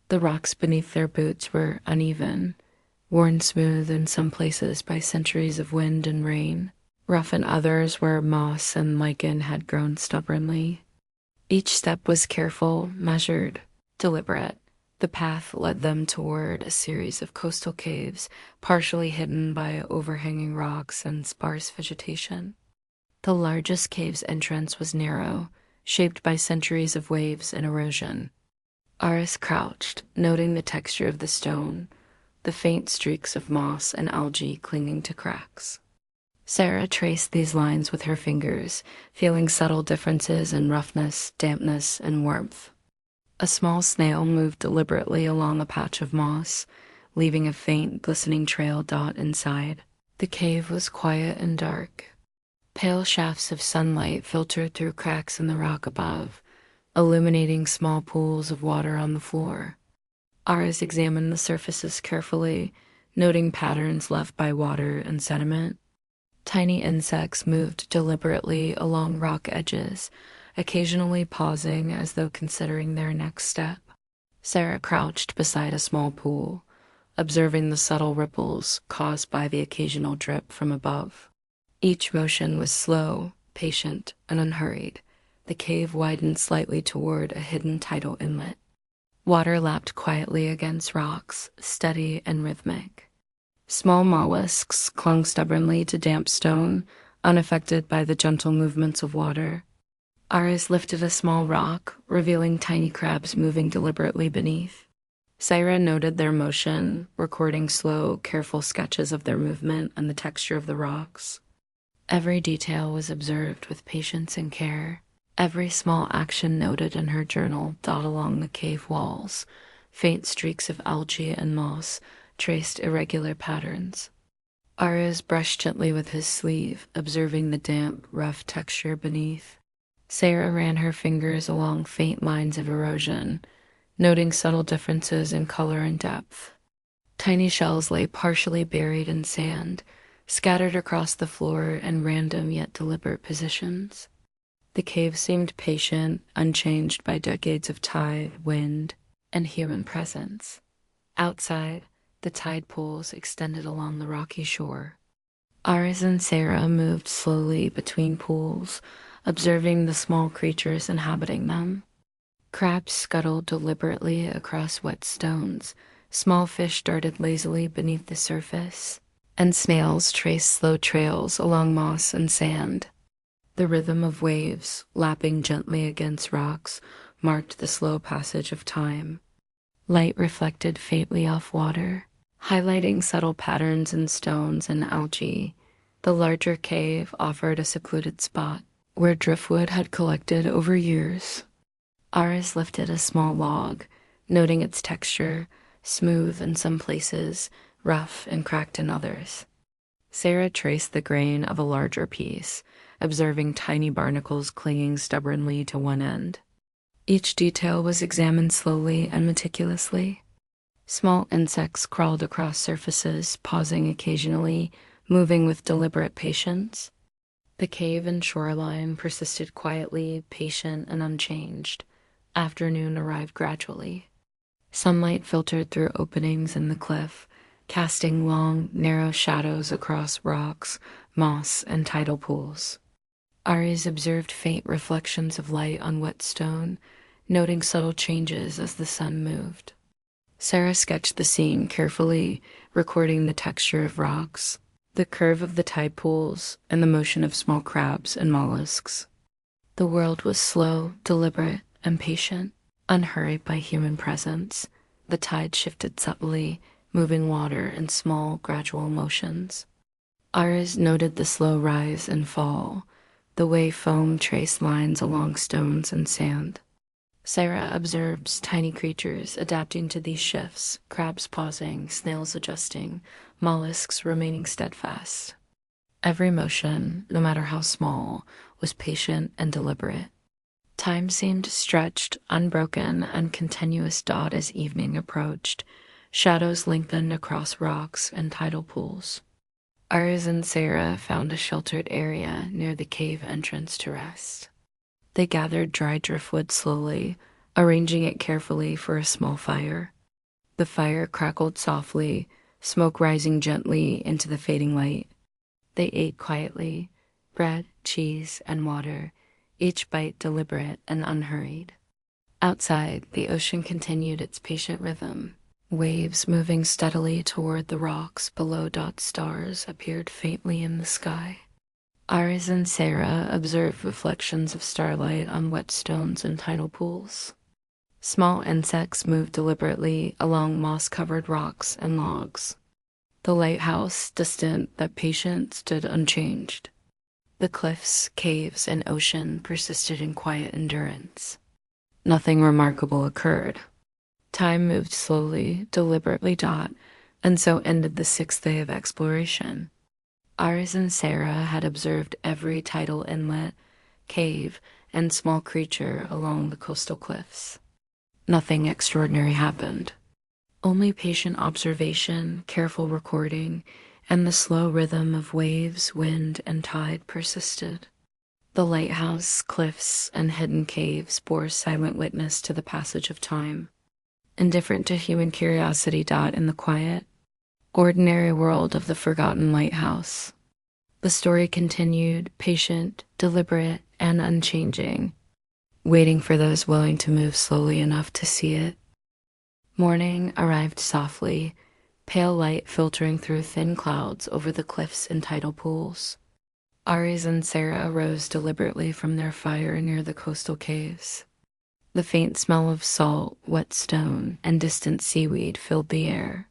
The rocks beneath their boots were uneven, worn smooth in some places by centuries of wind and rain, rough in others where moss and lichen had grown stubbornly. Each step was careful, measured, deliberate. The path led them toward a series of coastal caves, partially hidden by overhanging rocks and sparse vegetation. The largest cave's entrance was narrow, shaped by centuries of waves and erosion. Aris crouched, noting the texture of the stone, the faint streaks of moss and algae clinging to cracks. Sarah traced these lines with her fingers, feeling subtle differences in roughness, dampness, and warmth. A small snail moved deliberately along a patch of moss, leaving a faint, glistening trail. Inside, the cave was quiet and dark. Pale shafts of sunlight filtered through cracks in the rock above, illuminating small pools of water on the floor. Aris examined the surfaces carefully, noting patterns left by water and sediment. Tiny insects moved deliberately along rock edges, occasionally pausing as though considering their next step. Sarah crouched beside a small pool, observing the subtle ripples caused by the occasional drip from above. Each motion was slow, patient, and unhurried. The cave widened slightly toward a hidden tidal inlet. Water lapped quietly against rocks, steady and rhythmic. Small mollusks clung stubbornly to damp stone, unaffected by the gentle movements of water. Aris lifted a small rock, revealing tiny crabs moving deliberately beneath. Saira noted their motion, recording slow, careful sketches of their movement and the texture of the rocks. Every detail was observed with patience and care. Every small action noted in her journal dot along the cave walls. Faint streaks of algae and moss traced irregular patterns. Aris brushed gently with his sleeve, observing the damp, rough texture beneath. Sarah ran her fingers along faint lines of erosion, noting subtle differences in color and depth. Tiny shells lay partially buried in sand, scattered across the floor in random yet deliberate positions. The cave seemed patient, unchanged by decades of tide, wind, and human presence. Outside, the tide pools extended along the rocky shore. Aris and Sarah moved slowly between pools, observing the small creatures inhabiting them. Crabs scuttled deliberately across wet stones, small fish darted lazily beneath the surface, and snails traced slow trails along moss and sand. The rhythm of waves, lapping gently against rocks, marked the slow passage of time. Light reflected faintly off water, highlighting subtle patterns in stones and algae. The larger cave offered a secluded spot, where driftwood had collected over years. Aris lifted a small log, noting its texture, smooth in some places, rough and cracked in others. Sarah traced the grain of a larger piece, observing tiny barnacles clinging stubbornly to one end. Each detail was examined slowly and meticulously. Small insects crawled across surfaces, pausing occasionally, moving with deliberate patience. The cave and shoreline persisted quietly, patient and unchanged. Afternoon arrived gradually. Sunlight filtered through openings in the cliff, casting long, narrow shadows across rocks, moss, and tidal pools. Aries observed faint reflections of light on wet stone, noting subtle changes as the sun moved. Sarah sketched the scene carefully, recording the texture of rocks, the curve of the tide pools, and the motion of small crabs and mollusks. The world was slow, deliberate, and patient, unhurried by human presence. The tide shifted subtly, moving water in small, gradual motions. Aris noted the slow rise and fall, the way foam traced lines along stones and sand. Sarah observes tiny creatures adapting to these shifts, crabs pausing, snails adjusting, mollusks remaining steadfast. Every motion, no matter how small, was patient and deliberate. Time seemed stretched, unbroken, and continuous dot as evening approached. Shadows lengthened across rocks and tidal pools. Aris and Sarah found a sheltered area near the cave entrance to rest. They gathered dry driftwood slowly, arranging it carefully for a small fire. The fire crackled softly, smoke rising gently into the fading light. They ate quietly, bread, cheese, and water, each bite deliberate and unhurried. Outside, the ocean continued its patient rhythm. Waves moving steadily toward the rocks below. Stars appeared faintly in the sky. Aris and Sarah observed reflections of starlight on wet stones and tidal pools. Small insects moved deliberately along moss-covered rocks and logs. The lighthouse, distant but patient, stood unchanged. The cliffs, caves, and ocean persisted in quiet endurance. Nothing remarkable occurred. Time moved slowly, deliberately. And so ended the 6th day of exploration. Aris and Sarah had observed every tidal inlet, cave, and small creature along the coastal cliffs. Nothing extraordinary happened. Only patient observation, careful recording, and the slow rhythm of waves, wind, and tide persisted. The lighthouse, cliffs, and hidden caves bore silent witness to the passage of time, indifferent to human curiosity. In the quiet, ordinary world of the forgotten lighthouse, the story continued, patient, deliberate, and unchanging, waiting for those willing to move slowly enough to see it. Morning arrived softly, pale light filtering through thin clouds over the cliffs and tidal pools. Aries and Sarah arose deliberately from their fire near the coastal caves. The faint smell of salt, wet stone, and distant seaweed filled the air.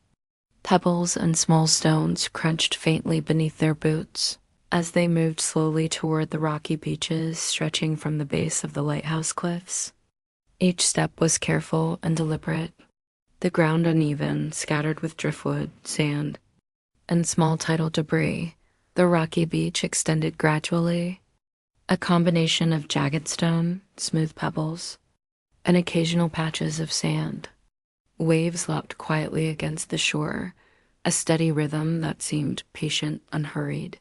Pebbles and small stones crunched faintly beneath their boots as they moved slowly toward the rocky beaches stretching from the base of the lighthouse cliffs. Each step was careful and deliberate, the ground uneven, scattered with driftwood, sand, and small tidal debris. The rocky beach extended gradually, a combination of jagged stone, smooth pebbles, and occasional patches of sand. Waves lapped quietly against the shore, a steady rhythm that seemed patient, unhurried.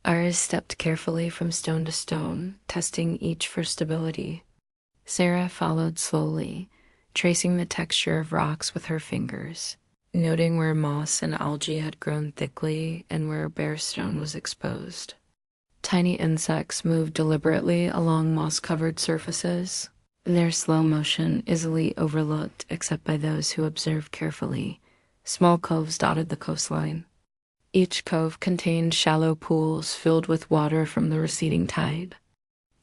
Aris stepped carefully from stone to stone, testing each for stability. Sarah followed slowly, tracing the texture of rocks with her fingers, noting where moss and algae had grown thickly and where bare stone was exposed. Tiny insects moved deliberately along moss-covered surfaces, their slow motion easily overlooked except by those who observed carefully. Small coves dotted the coastline. Each cove contained shallow pools filled with water from the receding tide.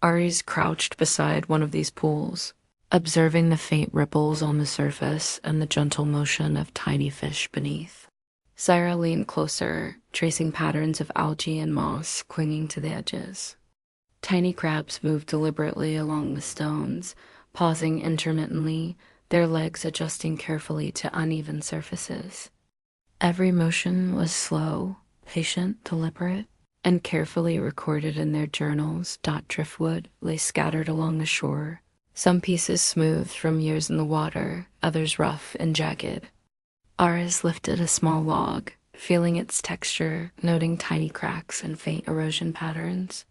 Aries crouched beside one of these pools, observing the faint ripples on the surface and the gentle motion of tiny fish beneath. Sarah leaned closer, tracing patterns of algae and moss clinging to the edges. Tiny crabs moved deliberately along the stones, pausing intermittently, their legs adjusting carefully to uneven surfaces. Every motion was slow, patient, deliberate, and carefully recorded in their journals. Driftwood lay scattered along the shore, some pieces smooth from years in the water, others rough and jagged. Aris lifted a small log, feeling its texture, noting tiny cracks and faint erosion patterns.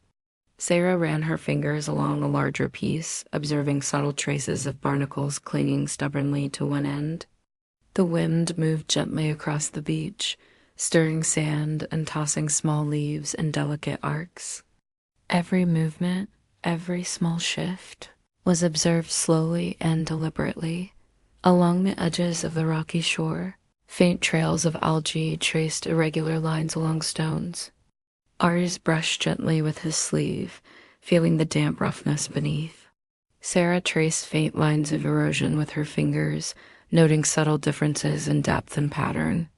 Sarah ran her fingers along a larger piece, observing subtle traces of barnacles clinging stubbornly to one end. The wind moved gently across the beach, stirring sand and tossing small leaves in delicate arcs. Every movement, every small shift, was observed slowly and deliberately. Along the edges of the rocky shore, faint trails of algae traced irregular lines along stones. Aries brushed gently with his sleeve, feeling the damp roughness beneath. Sarah traced faint lines of erosion with her fingers, noting subtle differences in depth and pattern.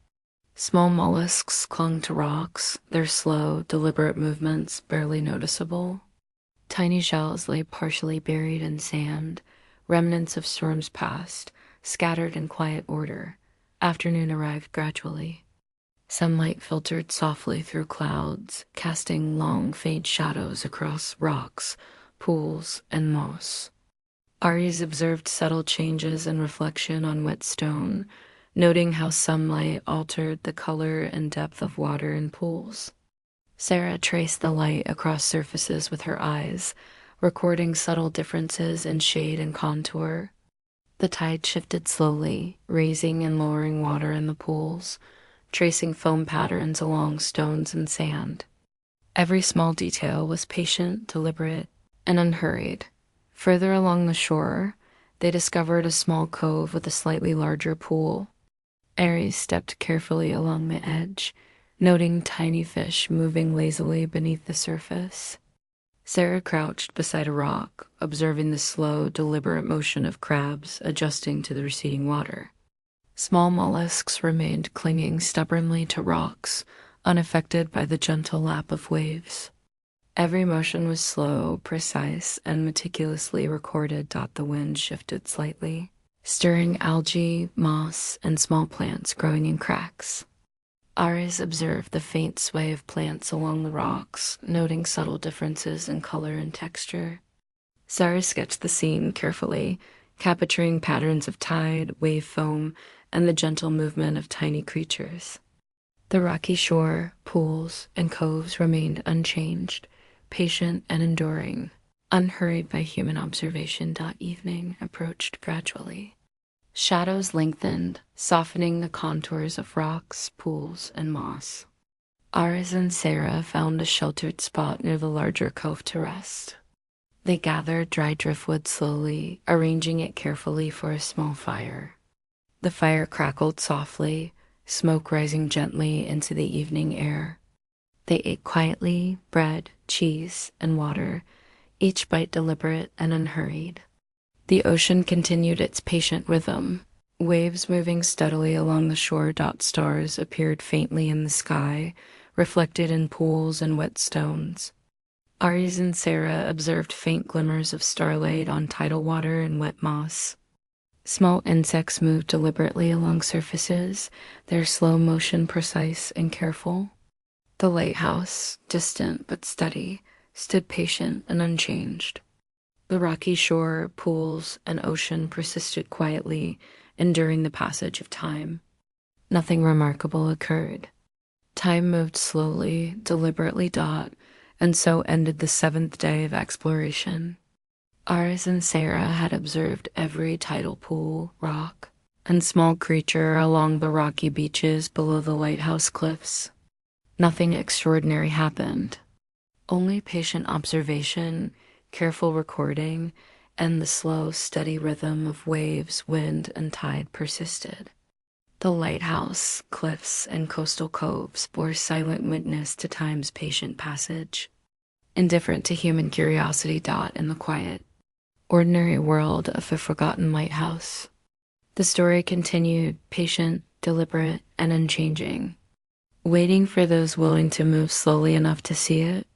Small mollusks clung to rocks, their slow, deliberate movements barely noticeable. Tiny shells lay partially buried in sand, remnants of storms past, scattered in quiet order. Afternoon arrived gradually. Sunlight filtered softly through clouds, casting long, faint shadows across rocks, pools, and moss. Aries observed subtle changes in reflection on wet stone, noting how sunlight altered the color and depth of water in pools. Sarah traced the light across surfaces with her eyes, recording subtle differences in shade and contour. The tide shifted slowly, raising and lowering water in the pools, tracing foam patterns along stones and sand. Every small detail was patient, deliberate, and unhurried. Further along the shore, they discovered a small cove with a slightly larger pool. Aries stepped carefully along the edge, noting tiny fish moving lazily beneath the surface. Sarah crouched beside a rock, observing the slow, deliberate motion of crabs adjusting to the receding water. Small mollusks remained clinging stubbornly to rocks, unaffected by the gentle lap of waves. Every motion was slow, precise, and meticulously recorded. The wind shifted slightly, stirring algae, moss, and small plants growing in cracks. Aris observed the faint sway of plants along the rocks, noting subtle differences in color and texture. Sarah sketched the scene carefully, capturing patterns of tide, wave foam, and the gentle movement of tiny creatures. The rocky shore, pools, and coves remained unchanged, patient and enduring, unhurried by human observation. Evening approached gradually. Shadows lengthened, softening the contours of rocks, pools, and moss. Aris and Sarah found a sheltered spot near the larger cove to rest. They gathered dry driftwood slowly, arranging it carefully for a small fire. The fire crackled softly, smoke rising gently into the evening air. They ate quietly, bread, cheese, and water, each bite deliberate and unhurried. The ocean continued its patient rhythm. Waves moving steadily along the shore. Stars appeared faintly in the sky, reflected in pools and wet stones. Aries and Sarah observed faint glimmers of starlight on tidal water and wet moss. Small insects moved deliberately along surfaces, their slow motion precise and careful. The lighthouse, distant but steady, stood patient and unchanged. The rocky shore, pools, and ocean persisted quietly, enduring the passage of time. Nothing remarkable occurred. Time moved slowly, deliberately, and so ended the 7th day of exploration. Aris and Sarah had observed every tidal pool, rock, and small creature along the rocky beaches below the lighthouse cliffs. Nothing extraordinary happened. Only patient observation, careful recording, and the slow, steady rhythm of waves, wind, and tide persisted. The lighthouse, cliffs, and coastal coves bore silent witness to time's patient passage, indifferent to human curiosity. In the quiet, ordinary world of a forgotten lighthouse, the story continued, patient, deliberate, and unchanging, waiting for those willing to move slowly enough to see it.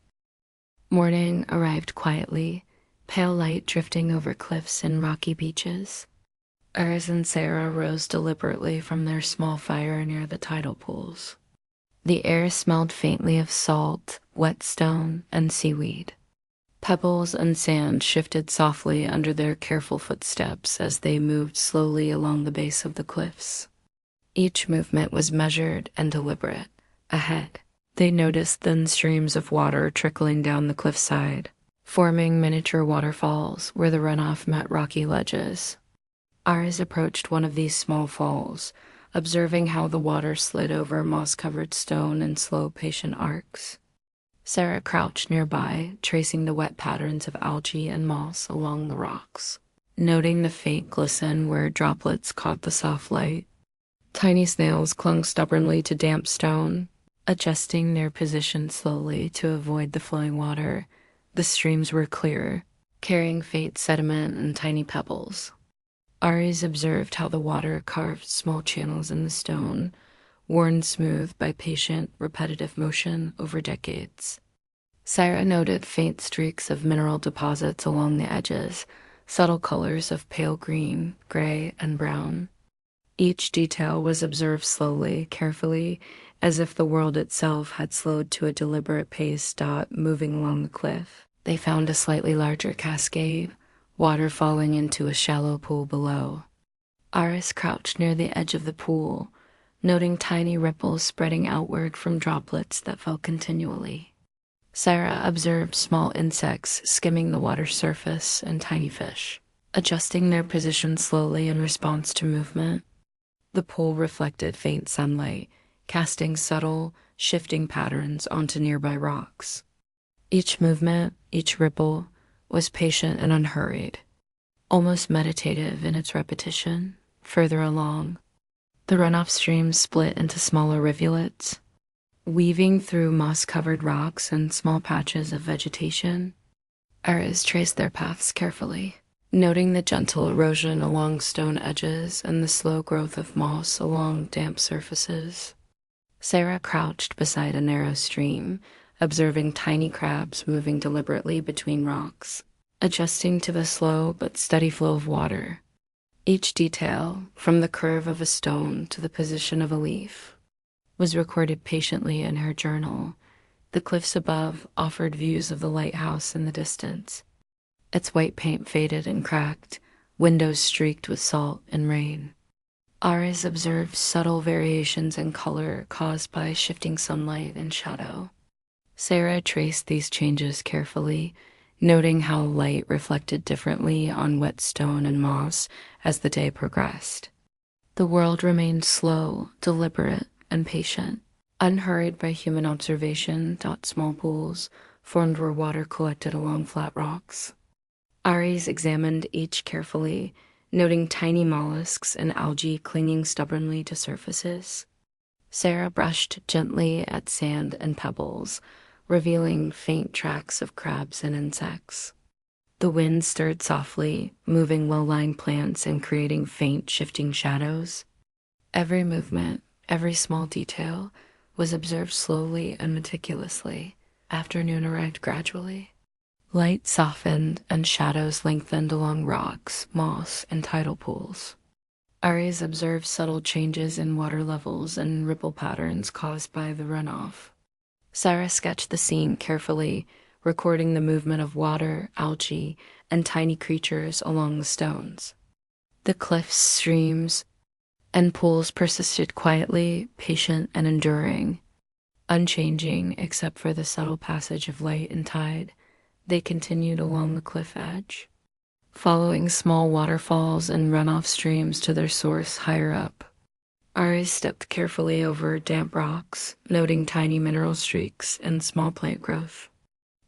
Morning arrived quietly, pale light drifting over cliffs and rocky beaches. Aris and Sarah rose deliberately from their small fire near the tidal pools. The air smelled faintly of salt, wet stone, and seaweed. Pebbles and sand shifted softly under their careful footsteps as they moved slowly along the base of the cliffs. Each movement was measured and deliberate. Ahead, they noticed thin streams of water trickling down the cliffside, forming miniature waterfalls where the runoff met rocky ledges. Aris approached one of these small falls, observing how the water slid over moss-covered stone in slow, patient arcs. Sarah crouched nearby, tracing the wet patterns of algae and moss along the rocks, noting the faint glisten where droplets caught the soft light. Tiny snails clung stubbornly to damp stone, adjusting their position slowly to avoid the flowing water. The streams were clear, carrying faint sediment and tiny pebbles. Aries observed how the water carved small channels in the stone, worn smooth by patient, repetitive motion over decades. Sarah noted faint streaks of mineral deposits along the edges, subtle colors of pale green, gray, and brown. Each detail was observed slowly, carefully, as if the world itself had slowed to a deliberate pace. Moving along the cliff, they found a slightly larger cascade, water falling into a shallow pool below. Aris crouched near the edge of the pool, noting tiny ripples spreading outward from droplets that fell continually. Sarah observed small insects skimming the water's surface and tiny fish, adjusting their position slowly in response to movement. The pool reflected faint sunlight, casting subtle, shifting patterns onto nearby rocks. Each movement, each ripple, was patient and unhurried, almost meditative in its repetition. Further along, the runoff streams split into smaller rivulets, weaving through moss-covered rocks and small patches of vegetation. Aris traced their paths carefully, noting the gentle erosion along stone edges and the slow growth of moss along damp surfaces. Sarah crouched beside a narrow stream, observing tiny crabs moving deliberately between rocks, adjusting to the slow but steady flow of water. Each detail, from the curve of a stone to the position of a leaf, was recorded patiently in her journal. The cliffs above offered views of the lighthouse in the distance, its white paint faded and cracked, windows streaked with salt and rain. Aris observed subtle variations in color caused by shifting sunlight and shadow. Sarah traced these changes carefully, noting how light reflected differently on wet stone and moss as the day progressed. The world remained slow, deliberate, and patient, unhurried by human observation. Small pools formed where water collected along flat rocks. Aries examined each carefully, noting tiny mollusks and algae clinging stubbornly to surfaces. Sarah brushed gently at sand and pebbles, revealing faint tracks of crabs and insects. The wind stirred softly, moving low-lying plants and creating faint, shifting shadows. Every movement, every small detail, was observed slowly and meticulously. Afternoon arrived gradually. Light softened and shadows lengthened along rocks, moss, and tidal pools. Aries observed subtle changes in water levels and ripple patterns caused by the runoff. Sarah sketched the scene carefully, recording the movement of water, algae, and tiny creatures along the stones. The cliffs, streams, and pools persisted quietly, patient, and enduring. Unchanging except for the subtle passage of light and tide, they continued along the cliff edge, following small waterfalls and runoff streams to their source higher up. Aries stepped carefully over damp rocks, noting tiny mineral streaks and small plant growth.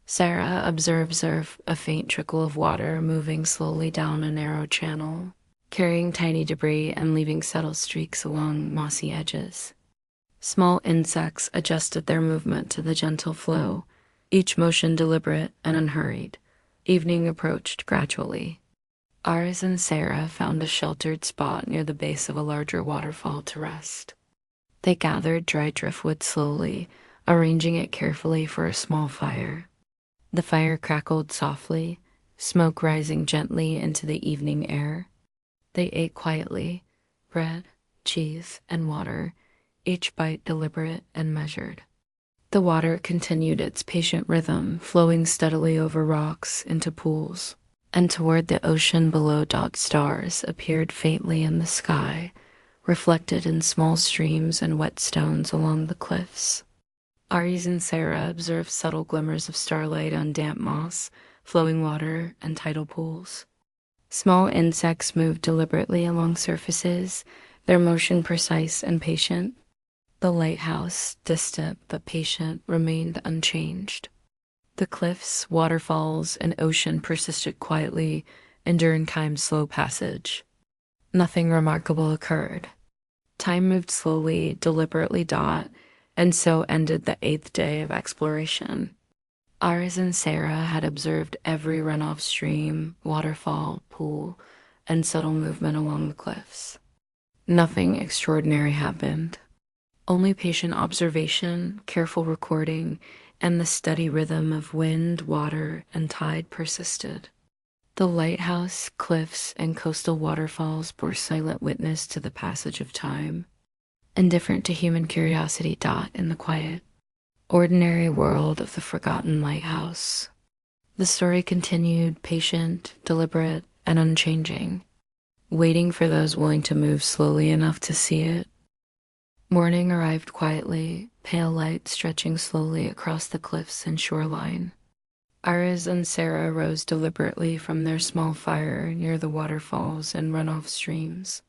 Sarah observed a faint trickle of water moving slowly down a narrow channel, carrying tiny debris and leaving subtle streaks along mossy edges. Small insects adjusted their movement to the gentle flow, each motion deliberate and unhurried. Evening approached gradually. Aries and Sarah found a sheltered spot near the base of a larger waterfall to rest. They gathered dry driftwood slowly, arranging it carefully for a small fire. The fire crackled softly, smoke rising gently into the evening air. They ate quietly, bread, cheese, and water, each bite deliberate and measured. The water continued its patient rhythm, flowing steadily over rocks into pools, and toward the ocean below. Stars appeared faintly in the sky, reflected in small streams and wet stones along the cliffs. Aries and Sarah observed subtle glimmers of starlight on damp moss, flowing water, and tidal pools. Small insects moved deliberately along surfaces, their motion precise and patient. The lighthouse, distant but patient, remained unchanged. The cliffs, waterfalls, and ocean persisted quietly, enduring time's slow passage. Nothing remarkable occurred. Time moved slowly, deliberately, and so ended the 8th day of exploration. Aries and Sarah had observed every runoff stream, waterfall, pool, and subtle movement along the cliffs. Nothing extraordinary happened. Only patient observation, careful recording, and the steady rhythm of wind, water, and tide persisted. The lighthouse, cliffs, and coastal waterfalls bore silent witness to the passage of time, indifferent to human curiosity. In the quiet, ordinary world of the forgotten lighthouse, the story continued, patient, deliberate, and unchanging, waiting for those willing to move slowly enough to see it. Morning arrived quietly, pale light stretching slowly across the cliffs and shoreline. Aries and Sarah rose deliberately from their small fire near the waterfalls and runoff streams.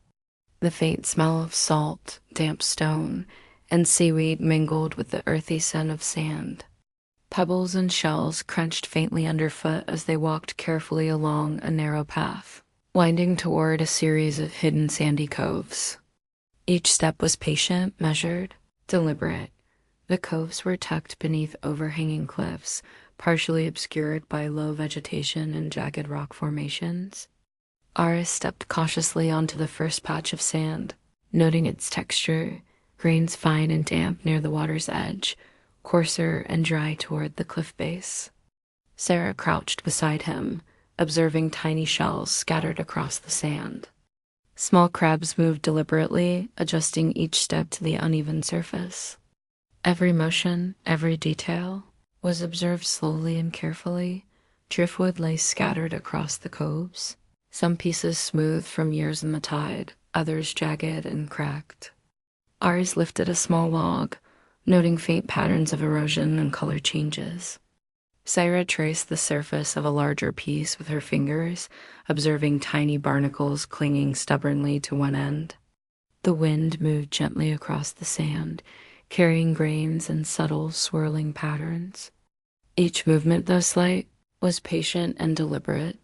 The faint smell of salt, damp stone, and seaweed mingled with the earthy scent of sand. Pebbles and shells crunched faintly underfoot as they walked carefully along a narrow path, winding toward a series of hidden sandy coves. Each step was patient, measured, deliberate. The coves were tucked beneath overhanging cliffs, partially obscured by low vegetation and jagged rock formations. Aris stepped cautiously onto the first patch of sand, noting its texture, grains fine and damp near the water's edge, coarser and dry toward the cliff base. Sarah crouched beside him, observing tiny shells scattered across the sand. Small crabs moved deliberately, adjusting each step to the uneven surface. Every motion, every detail, was observed slowly and carefully. Driftwood lay scattered across the coves, some pieces smooth from years in the tide, others jagged and cracked. Aris lifted a small log, noting faint patterns of erosion and color changes. Sarah traced the surface of a larger piece with her fingers, observing tiny barnacles clinging stubbornly to one end. The wind moved gently across the sand, carrying grains and subtle, swirling patterns. Each movement, though slight, was patient and deliberate.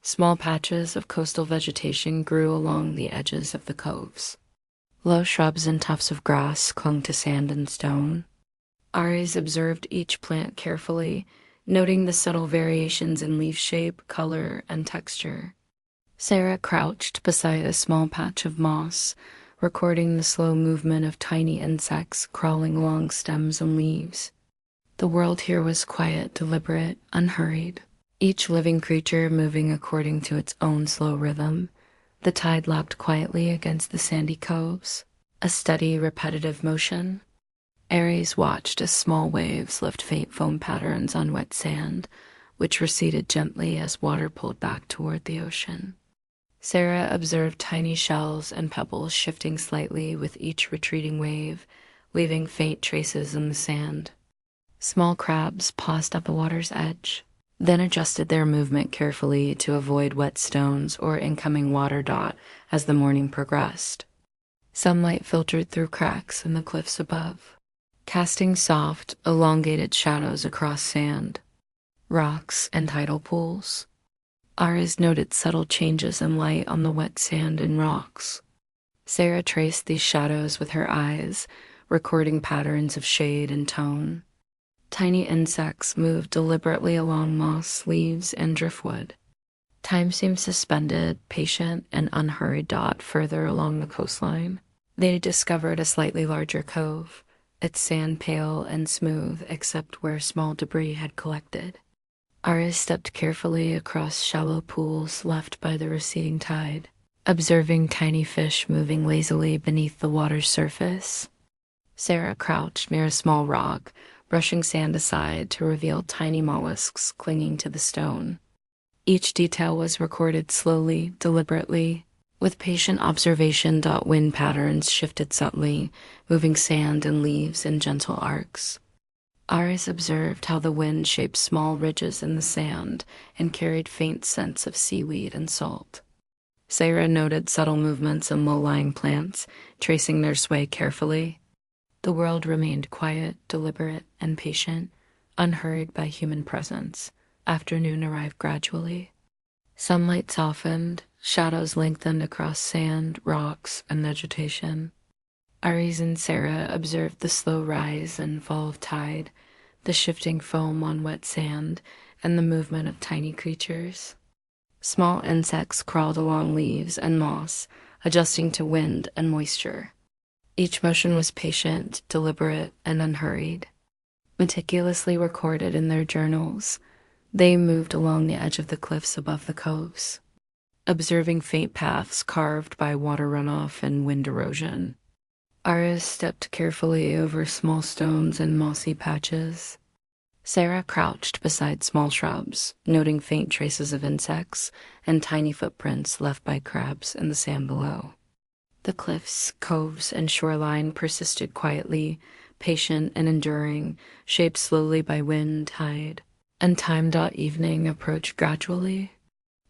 Small patches of coastal vegetation grew along the edges of the coves. Low shrubs and tufts of grass clung to sand and stone. Aries observed each plant carefully, noting the subtle variations in leaf shape, color, and texture. Sarah crouched beside a small patch of moss, recording the slow movement of tiny insects crawling along stems and leaves. The world here was quiet, deliberate, unhurried, each living creature moving according to its own slow rhythm. The tide lapped quietly against the sandy coves, a steady, repetitive motion. Aries watched as small waves left faint foam patterns on wet sand, which receded gently as water pulled back toward the ocean. Sarah observed tiny shells and pebbles shifting slightly with each retreating wave, leaving faint traces in the sand. Small crabs paused at the water's edge, then adjusted their movement carefully to avoid wet stones or incoming water dot as the morning progressed. Sunlight filtered through cracks in the cliffs above, casting soft, elongated shadows across sand, rocks, and tidal pools. Aries noted subtle changes in light on the wet sand and rocks. Sarah traced these shadows with her eyes, recording patterns of shade and tone. Tiny insects moved deliberately along moss, leaves, and driftwood. Time seemed suspended, patient, and unhurried dot further along the coastline. They discovered a slightly larger cove, its sand pale and smooth except where small debris had collected. Aris stepped carefully across shallow pools left by the receding tide, observing tiny fish moving lazily beneath the water's surface. Sarah crouched near a small rock, brushing sand aside to reveal tiny mollusks clinging to the stone. Each detail was recorded slowly, deliberately. With patient observation, wind patterns shifted subtly, moving sand and leaves in gentle arcs. Aris observed how the wind shaped small ridges in the sand and carried faint scents of seaweed and salt. Sarah noted subtle movements in low-lying plants, tracing their sway carefully. The world remained quiet, deliberate, and patient, unhurried by human presence. Afternoon arrived gradually. Sunlight softened, shadows lengthened across sand, rocks, and vegetation. Aries and Sarah observed the slow rise and fall of tide, the shifting foam on wet sand, and the movement of tiny creatures. Small insects crawled along leaves and moss, adjusting to wind and moisture. Each motion was patient, deliberate, and unhurried. Meticulously recorded in their journals, they moved along the edge of the cliffs above the coves, observing faint paths carved by water runoff and wind erosion. Aris stepped carefully over small stones and mossy patches. Sarah crouched beside small shrubs, noting faint traces of insects and tiny footprints left by crabs in the sand below. The cliffs, coves, and shoreline persisted quietly, patient and enduring, shaped slowly by wind, tide, and time. Evening approached gradually.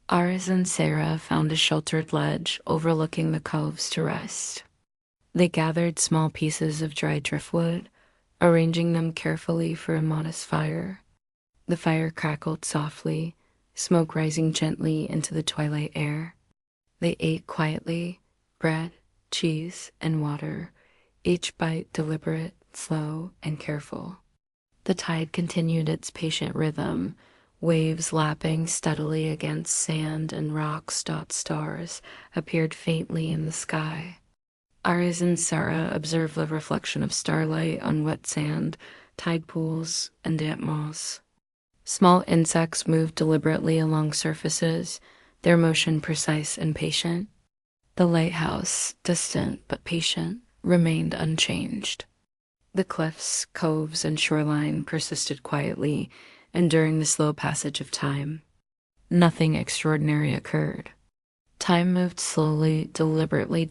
Aris and Sarah found a sheltered ledge overlooking the coves to rest. They gathered small pieces of dry driftwood, arranging them carefully for a modest fire. The fire crackled softly, smoke rising gently into the twilight air. They ate quietly, bread, cheese, and water, each bite deliberate, slow, and careful. The tide continued its patient rhythm, waves lapping steadily against sand and rocks. Stars appeared faintly in the sky. Aris and Sarah observed the reflection of starlight on wet sand, tide pools, and damp moss. Small insects moved deliberately along surfaces, their motion precise and patient. The lighthouse, distant but patient, remained unchanged. The cliffs, coves, and shoreline persisted quietly, enduring the slow passage of time. Nothing extraordinary occurred. Time moved slowly, deliberately,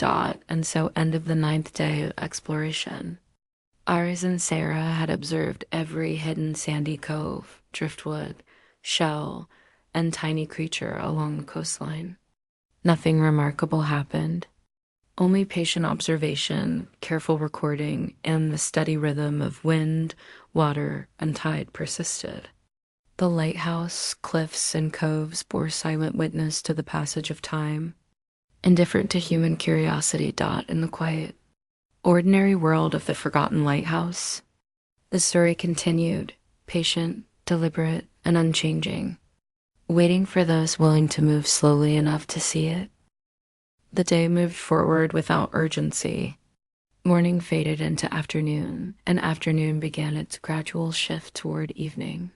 and so ended the 9th day of exploration. Aris and Sarah had observed every hidden sandy cove, driftwood, shell, and tiny creature along the coastline. Nothing remarkable happened. Only patient observation, careful recording, and the steady rhythm of wind, water, and tide persisted. The lighthouse, cliffs, and coves bore silent witness to the passage of time, indifferent to human curiosity. In the quiet, ordinary world of the forgotten lighthouse, the story continued, patient, deliberate, and unchanging, waiting for those willing to move slowly enough to see it. The day moved forward without urgency. Morning faded into afternoon, and afternoon began its gradual shift toward evening.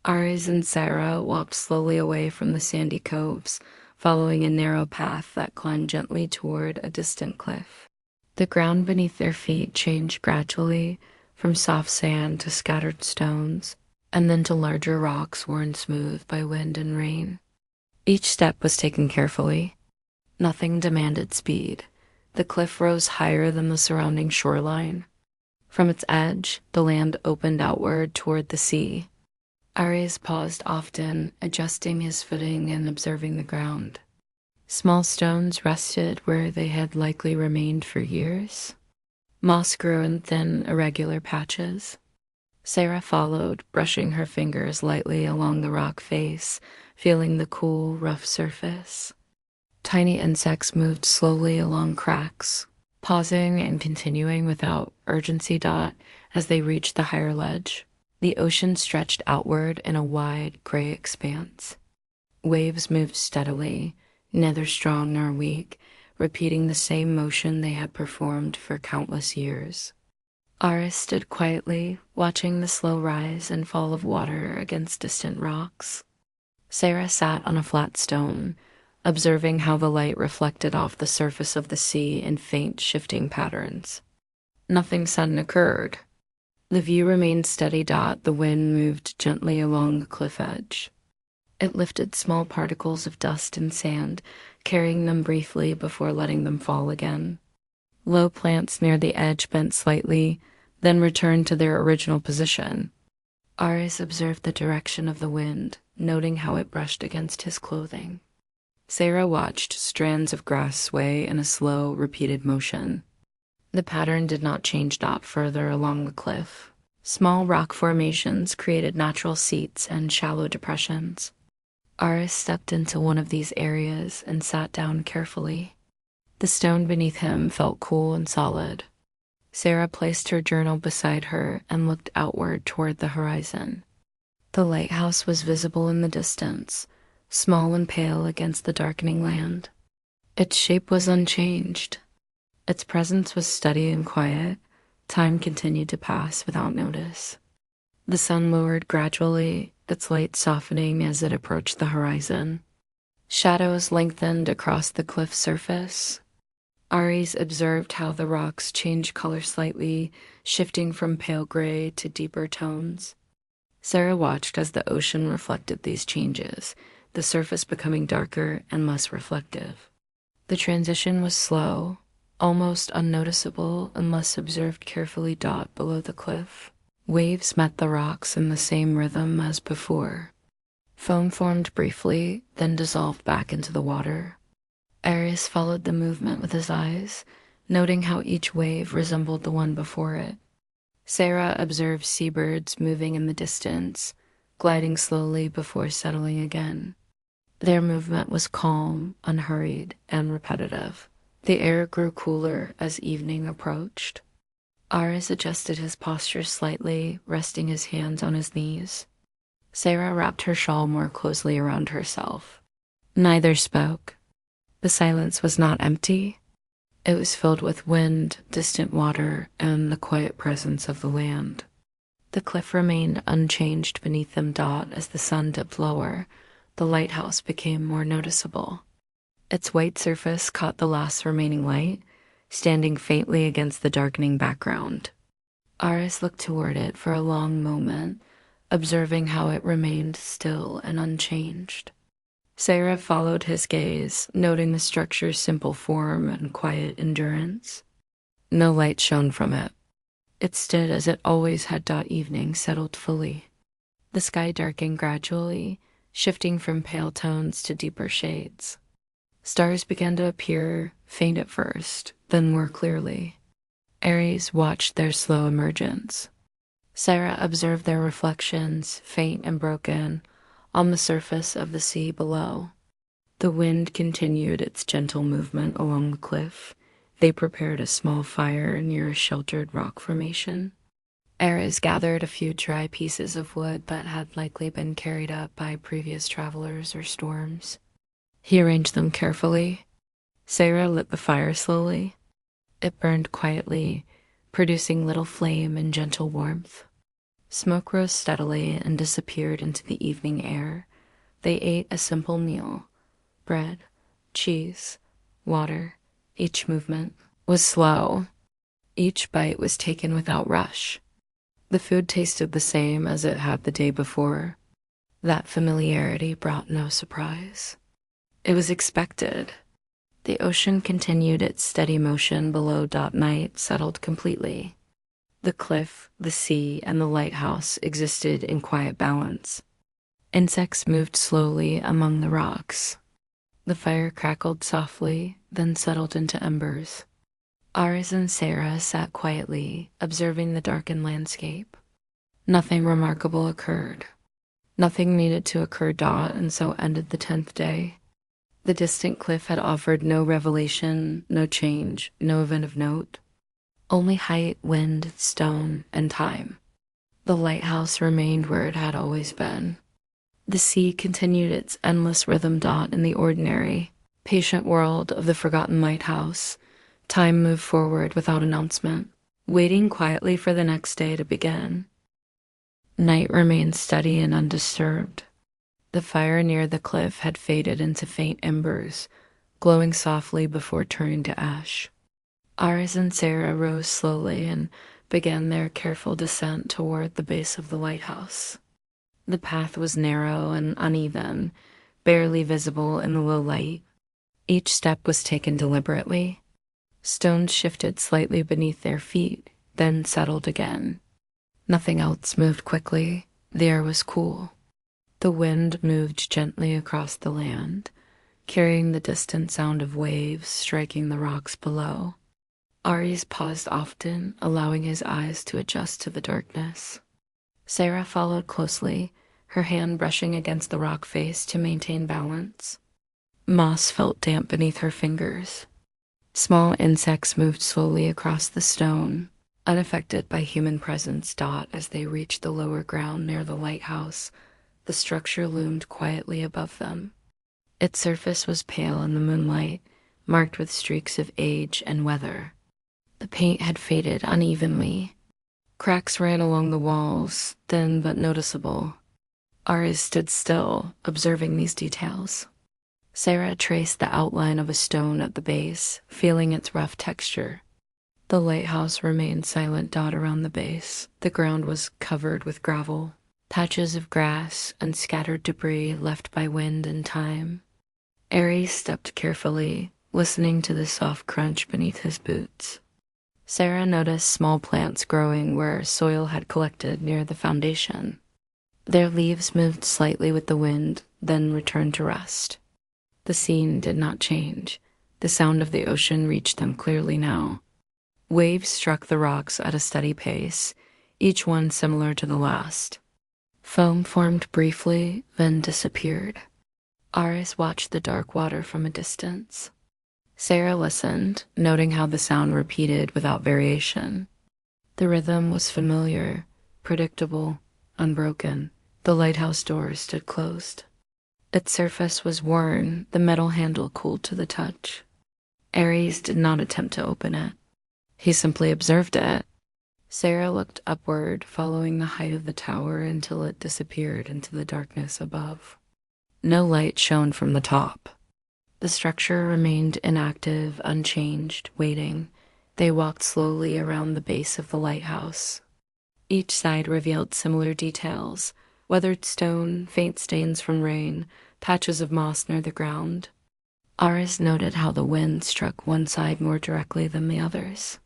Aris and Sarah walked slowly away from the sandy coves, following a narrow path that climbed gently toward a distant cliff. The ground beneath their feet changed gradually, from soft sand to scattered stones, and then to larger rocks worn smooth by wind and rain. Each step was taken carefully. Nothing demanded speed. The cliff rose higher than the surrounding shoreline. From its edge, the land opened outward toward the sea. Ares paused often, adjusting his footing and observing the ground. Small stones rested where they had likely remained for years. Moss grew in thin, irregular patches. Sarah followed, brushing her fingers lightly along the rock face, feeling the cool, rough surface. Tiny insects moved slowly along cracks, pausing and continuing without urgency. As they reached the higher ledge, the ocean stretched outward in a wide, gray expanse. Waves moved steadily, neither strong nor weak, repeating the same motion they had performed for countless years. Aris stood quietly, watching the slow rise and fall of water against distant rocks. Sarah sat on a flat stone, observing how the light reflected off the surface of the sea in faint, shifting patterns. Nothing sudden occurred. The view remained steady. The wind moved gently along the cliff edge. It lifted small particles of dust and sand, carrying them briefly before letting them fall again. Low plants near the edge bent slightly, then returned to their original position. Aris observed the direction of the wind, noting how it brushed against his clothing. Sarah watched strands of grass sway in a slow, repeated motion. The pattern did not change. Further along the cliff, small rock formations created natural seats and shallow depressions. Aris stepped into one of these areas and sat down carefully. The stone beneath him felt cool and solid. Sarah placed her journal beside her and looked outward toward the horizon. The lighthouse was visible in the distance, small and pale against the darkening land. Its shape was unchanged. Its presence was steady and quiet. Time continued to pass without notice. The sun lowered gradually, its light softening as it approached the horizon. Shadows lengthened across the cliff surface. Ares observed how the rocks changed color slightly, shifting from pale gray to deeper tones. Sarah watched as the ocean reflected these changes, the surface becoming darker and less reflective. The transition was slow, almost unnoticeable unless observed carefully. Below the cliff, waves met the rocks in the same rhythm as before. Foam formed briefly, then dissolved back into the water. Ares followed the movement with his eyes, noting how each wave resembled the one before it. Sarah observed seabirds moving in the distance, gliding slowly before settling again. Their movement was calm, unhurried, and repetitive. The air grew cooler as evening approached. Ares adjusted his posture slightly, resting his hands on his knees. Sarah wrapped her shawl more closely around herself. Neither spoke. The silence was not empty. It was filled with wind, distant water, and the quiet presence of the land. The cliff remained unchanged beneath them. As the sun dipped lower, the lighthouse became more noticeable. Its white surface caught the last remaining light, standing faintly against the darkening background. Aris looked toward it for a long moment, observing how it remained still and unchanged. Sarah followed his gaze, noting the structure's simple form and quiet endurance. No light shone from it. It stood as it always had. Evening settled fully. The sky darkened gradually, shifting from pale tones to deeper shades. Stars began to appear, faint at first, then more clearly. Aries watched their slow emergence. Sarah observed their reflections, faint and broken, on the surface of the sea below. The wind continued its gentle movement along the cliff. They prepared a small fire near a sheltered rock formation. Ares gathered a few dry pieces of wood that had likely been carried up by previous travelers or storms. He arranged them carefully. Sarah lit the fire slowly. It burned quietly, producing little flame and gentle warmth. Smoke rose steadily and disappeared into the evening air. They ate a simple meal: bread, cheese, water. Each movement was slow. Each bite was taken without rush. The food tasted the same as it had the day before. That familiarity brought no surprise. It was expected. The ocean continued its steady motion below. Night settled completely. The cliff, the sea, and the lighthouse existed in quiet balance. Insects moved slowly among the rocks. The fire crackled softly, then settled into embers. Ares and Sarah sat quietly, observing the darkened landscape. Nothing remarkable occurred. Nothing needed to occur. And so ended the 10th day. The distant cliff had offered no revelation, no change, no event of note. Only height, wind, stone, and time. The lighthouse remained where it had always been. The sea continued its endless rhythm. In the ordinary, patient world of the forgotten lighthouse, time moved forward without announcement, waiting quietly for the next day to begin. Night remained steady and undisturbed. The fire near the cliff had faded into faint embers, glowing softly before turning to ash. Ares and Sarah rose slowly and began their careful descent toward the base of the lighthouse. The path was narrow and uneven, barely visible in the low light. Each step was taken deliberately. Stones shifted slightly beneath their feet, then settled again. Nothing else moved quickly. The air was cool. The wind moved gently across the land, carrying the distant sound of waves striking the rocks below. Ares paused often, allowing his eyes to adjust to the darkness. Sarah followed closely, her hand brushing against the rock face to maintain balance. Moss felt damp beneath her fingers. Small insects moved slowly across the stone, unaffected by human presence. As they reached the lower ground near the lighthouse, the structure loomed quietly above them. Its surface was pale in the moonlight, marked with streaks of age and weather. The paint had faded unevenly. Cracks ran along the walls, thin but noticeable. Ares stood still, observing these details. Sarah traced the outline of a stone at the base, feeling its rough texture. The lighthouse remained silent. Around the base, the ground was covered with gravel, patches of grass, and scattered debris left by wind and time. Ares stepped carefully, listening to the soft crunch beneath his boots. Sarah noticed small plants growing where soil had collected near the foundation. Their leaves moved slightly with the wind, then returned to rest. The scene did not change. The sound of the ocean reached them clearly now. Waves struck the rocks at a steady pace, each one similar to the last. Foam formed briefly, then disappeared. Ares watched the dark water from a distance. Sarah listened, noting how the sound repeated without variation. The rhythm was familiar, predictable, unbroken. The lighthouse door stood closed. Its surface was worn, the metal handle cooled to the touch. Ares did not attempt to open it. He simply observed it. Sarah looked upward, following the height of the tower until it disappeared into the darkness above. No light shone from the top. The structure remained inactive, unchanged, waiting. They walked slowly around the base of the lighthouse. Each side revealed similar details: weathered stone, faint stains from rain, patches of moss near the ground. Ares noted how the wind struck one side more directly than the others.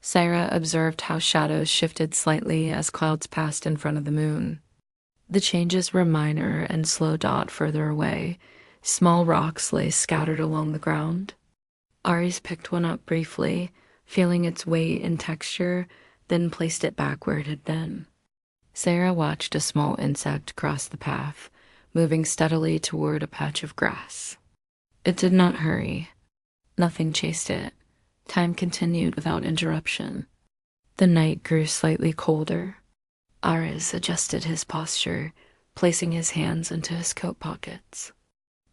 Sarah observed how shadows shifted slightly as clouds passed in front of the moon. The changes were minor and slow dot further away. Small rocks lay scattered along the ground. Aries picked one up briefly, feeling its weight and texture, then placed it back where it had been. Sarah watched a small insect cross the path, moving steadily toward a patch of grass. It did not hurry. Nothing chased it. Time continued without interruption. The night grew slightly colder. Ares adjusted his posture, placing his hands into his coat pockets.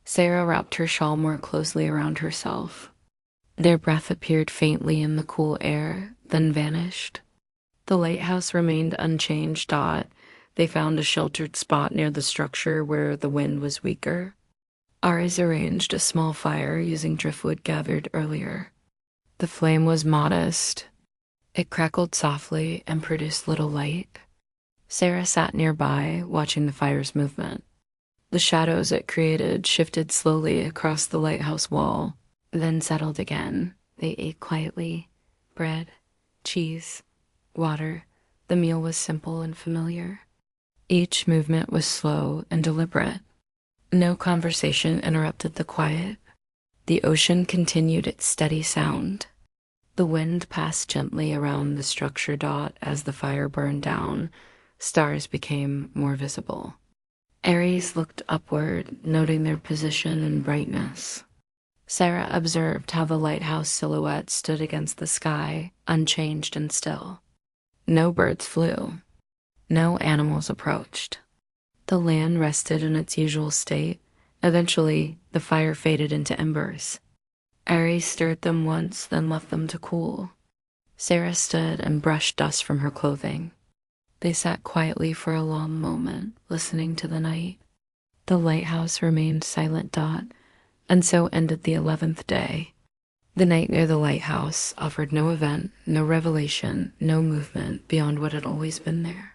Sarah wrapped her shawl more closely around herself. Their breath appeared faintly in the cool air, then vanished. The lighthouse remained unchanged. They found a sheltered spot near the structure where the wind was weaker. Ares arranged a small fire using driftwood gathered earlier. The flame was modest. It crackled softly and produced little light. Sarah sat nearby, watching the fire's movement. The shadows it created shifted slowly across the lighthouse wall, then settled again. They ate quietly. Bread, cheese, water. The meal was simple and familiar. Each movement was slow and deliberate. No conversation interrupted the quiet. The ocean continued its steady sound. The wind passed gently around the structure as the fire burned down. Stars became more visible. Aries looked upward, noting their position and brightness. Sarah observed how the lighthouse silhouette stood against the sky, unchanged and still. No birds flew. No animals approached. The land rested in its usual state. Eventually, the fire faded into embers. Aries stirred them once, then left them to cool. Sarah stood and brushed dust from her clothing. They sat quietly for a long moment, listening to the night. The lighthouse remained silent. And so ended the 11th day. The night near the lighthouse offered no event, no revelation, no movement beyond what had always been there.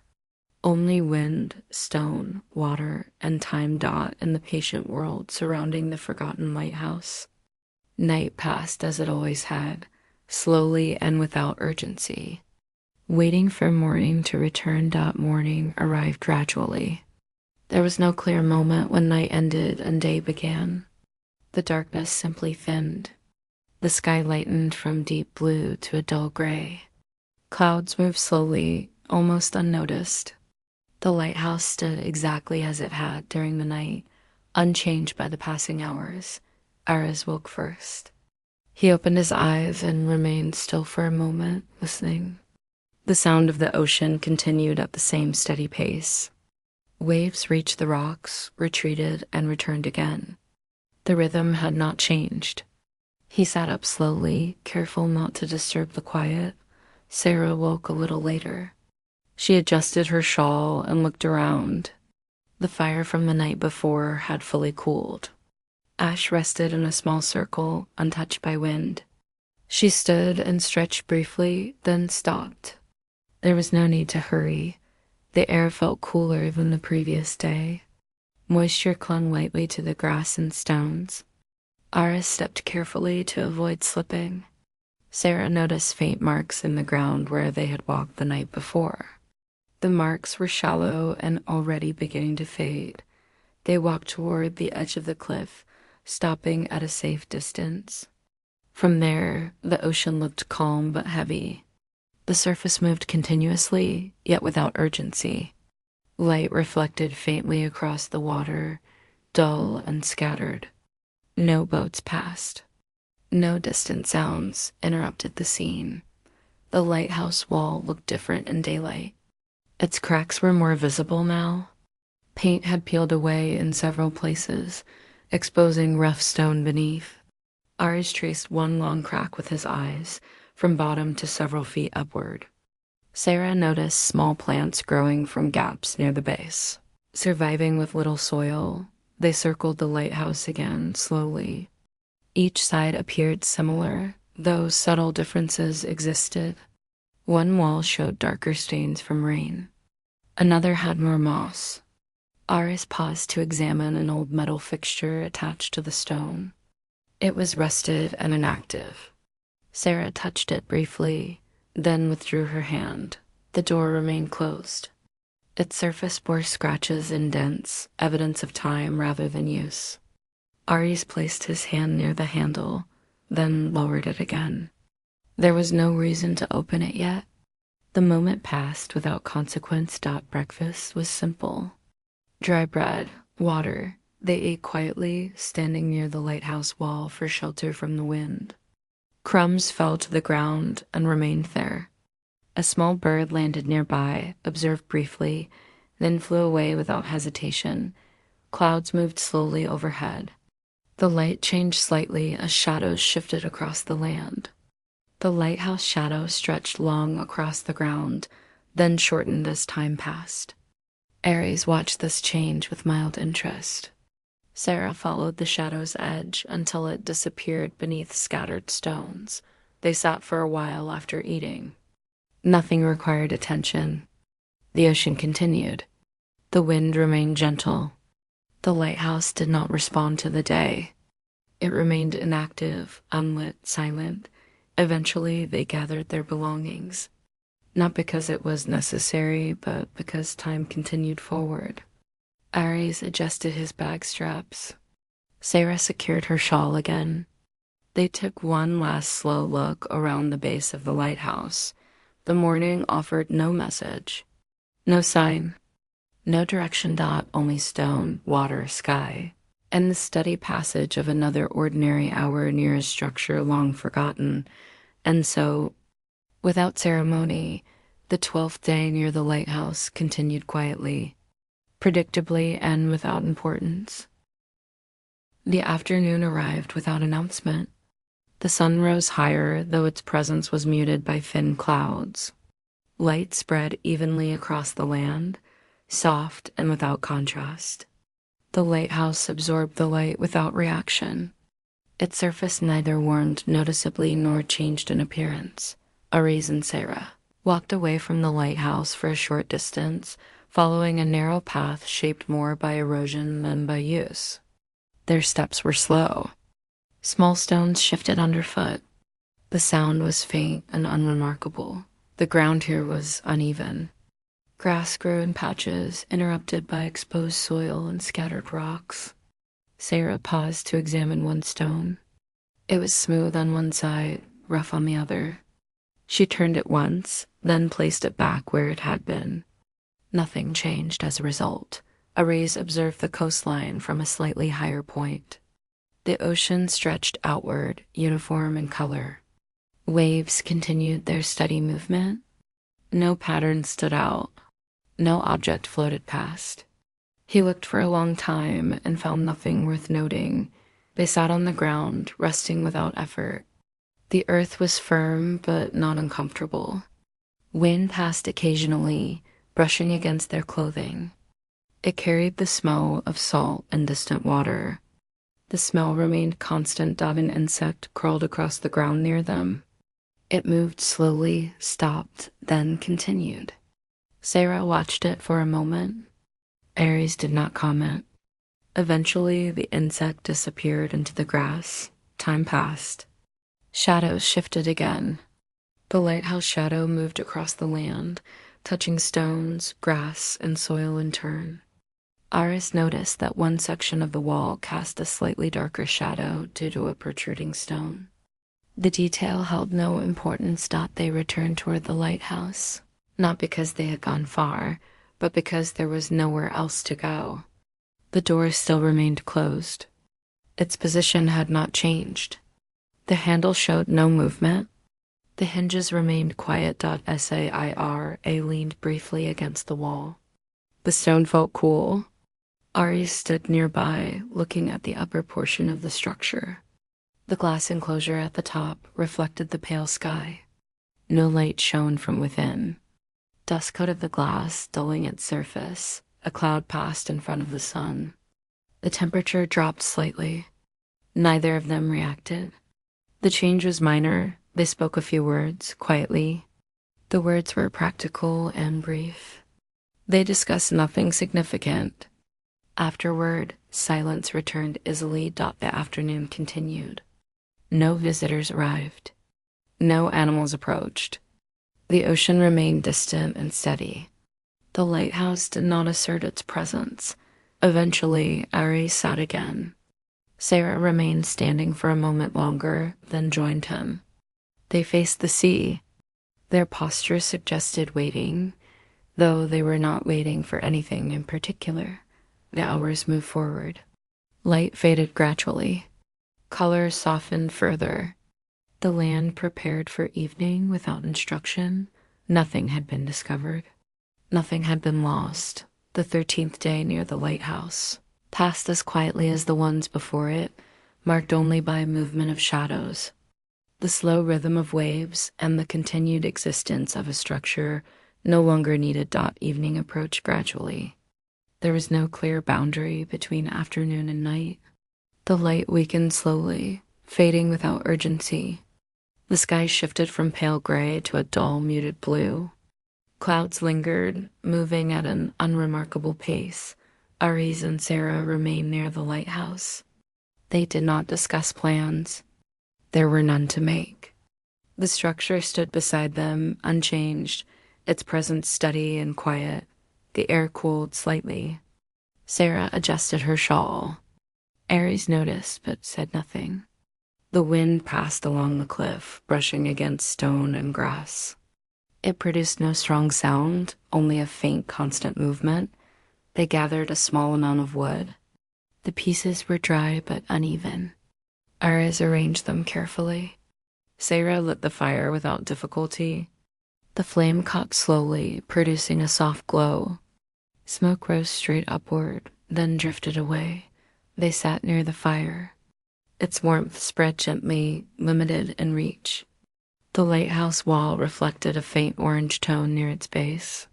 Only wind, stone, water, and time in the patient world surrounding the forgotten lighthouse. Night passed as it always had, slowly and without urgency. Waiting for morning to return. Morning arrived gradually. There was no clear moment when night ended and day began. The darkness simply thinned. The sky lightened from deep blue to a dull gray. Clouds moved slowly, almost unnoticed. The lighthouse stood exactly as it had during the night, unchanged by the passing hours. Ares woke first. He opened his eyes and remained still for a moment, listening. The sound of the ocean continued at the same steady pace. Waves reached the rocks, retreated, and returned again. The rhythm had not changed. He sat up slowly, careful not to disturb the quiet. Sarah woke a little later. She adjusted her shawl and looked around. The fire from the night before had fully cooled. Ash rested in a small circle, untouched by wind. She stood and stretched briefly, then stopped. There was no need to hurry. The air felt cooler than the previous day. Moisture clung lightly to the grass and stones. Ares stepped carefully to avoid slipping. Sarah noticed faint marks in the ground where they had walked the night before. The marks were shallow and already beginning to fade. They walked toward the edge of the cliff, stopping at a safe distance. From there, the ocean looked calm but heavy. The surface moved continuously, yet without urgency. Light reflected faintly across the water, dull and scattered. No boats passed. No distant sounds interrupted the scene. The lighthouse wall looked different in daylight. Its cracks were more visible now. Paint had peeled away in several places, exposing rough stone beneath. Ares traced one long crack with his eyes, from bottom to several feet upward. Sarah noticed small plants growing from gaps near the base. Surviving with little soil, they circled the lighthouse again, slowly. Each side appeared similar, though subtle differences existed. One wall showed darker stains from rain. Another had more moss. Ares paused to examine an old metal fixture attached to the stone. It was rusted and inactive. Sarah touched it briefly, then withdrew her hand. The door remained closed. Its surface bore scratches and dents, evidence of time rather than use. Aries placed his hand near the handle, then lowered it again. There was no reason to open it yet. The moment passed without consequence. Breakfast was simple. Dry bread, water. They ate quietly, standing near the lighthouse wall for shelter from the wind. Crumbs fell to the ground and remained there. A small bird landed nearby, observed briefly, then flew away without hesitation. Clouds moved slowly overhead. The light changed slightly as shadows shifted across the land. The lighthouse shadow stretched long across the ground, then shortened as time passed. Aries watched this change with mild interest. Sarah followed the shadow's edge until it disappeared beneath scattered stones. They sat for a while after eating. Nothing required attention. The ocean continued. The wind remained gentle. The lighthouse did not respond to the day. It remained inactive, unlit, silent. Eventually, they gathered their belongings. Not because it was necessary, but because time continued forward. Aries adjusted his bag straps. Sarah secured her shawl again. They took one last slow look around the base of the lighthouse. The morning offered no message, no sign, no direction. Only stone, water, sky, and the steady passage of another ordinary hour near a structure long forgotten. And so, without ceremony, the 12th day near the lighthouse continued quietly, predictably, and without importance. The afternoon arrived without announcement. The sun rose higher, though its presence was muted by thin clouds. Light spread evenly across the land, soft and without contrast. The lighthouse absorbed the light without reaction. Its surface neither warmed noticeably nor changed in appearance. Aries and Sarah walked away from the lighthouse for a short distance, following a narrow path shaped more by erosion than by use. Their steps were slow. Small stones shifted underfoot. The sound was faint and unremarkable. The ground here was uneven. Grass grew in patches, interrupted by exposed soil and scattered rocks. Sarah paused to examine one stone. It was smooth on one side, rough on the other. She turned it once, then placed it back where it had been. Nothing changed as a result. Aries observed the coastline from a slightly higher point. The ocean stretched outward, uniform in color. Waves continued their steady movement. No pattern stood out. No object floated past. He looked for a long time and found nothing worth noting. They sat on the ground, resting without effort. The earth was firm but not uncomfortable. Wind passed occasionally, brushing against their clothing. It carried the smell of salt and distant water. The smell remained constant. An insect crawled across the ground near them. It moved slowly, stopped, then continued. Sarah watched it for a moment. Aries did not comment. Eventually, the insect disappeared into the grass. Time passed. Shadows shifted again. The lighthouse shadow moved across the land, touching stones, grass, and soil in turn. Aries noticed that one section of the wall cast a slightly darker shadow due to a protruding stone. The detail held no importance. They returned toward the lighthouse, not because they had gone far, but because there was nowhere else to go. The door still remained closed. Its position had not changed. The handle showed no movement. The hinges remained quiet. Saira leaned briefly against the wall. The stone felt cool. Aries stood nearby, looking at the upper portion of the structure. The glass enclosure at the top reflected the pale sky. No light shone from within. Dust coated the glass, dulling its surface. A cloud passed in front of the sun. The temperature dropped slightly. Neither of them reacted. The change was minor. They spoke a few words, quietly. The words were practical and brief. They discussed nothing significant. Afterward, silence returned easily. The afternoon continued. No visitors arrived. No animals approached. The ocean remained distant and steady. The lighthouse did not assert its presence. Eventually, Ari sat again. Sarah remained standing for a moment longer, then joined him. They faced the sea. Their posture suggested waiting, though they were not waiting for anything in particular. The hours moved forward. Light faded gradually. Color softened further. The land prepared for evening without instruction. Nothing had been discovered. Nothing had been lost. The 13th day near the lighthouse passed as quietly as the ones before it, marked only by a movement of shadows. The slow rhythm of waves and the continued existence of a structure no longer needed. Evening approached gradually. There was no clear boundary between afternoon and night. The light weakened slowly, fading without urgency. The sky shifted from pale gray to a dull, muted blue. Clouds lingered, moving at an unremarkable pace. Aries and Sarah remained near the lighthouse. They did not discuss plans. There were none to make. The structure stood beside them, unchanged, its presence steady and quiet. The air cooled slightly. Sarah adjusted her shawl. Aries noticed, but said nothing. The wind passed along the cliff, brushing against stone and grass. It produced no strong sound, only a faint, constant movement. They gathered a small amount of wood. The pieces were dry but uneven. Aries arranged them carefully. Sarah lit the fire without difficulty. The flame caught slowly, producing a soft glow. Smoke rose straight upward, then drifted away. They sat near the fire. Its warmth spread gently, limited in reach. The lighthouse wall reflected a faint orange tone near its base.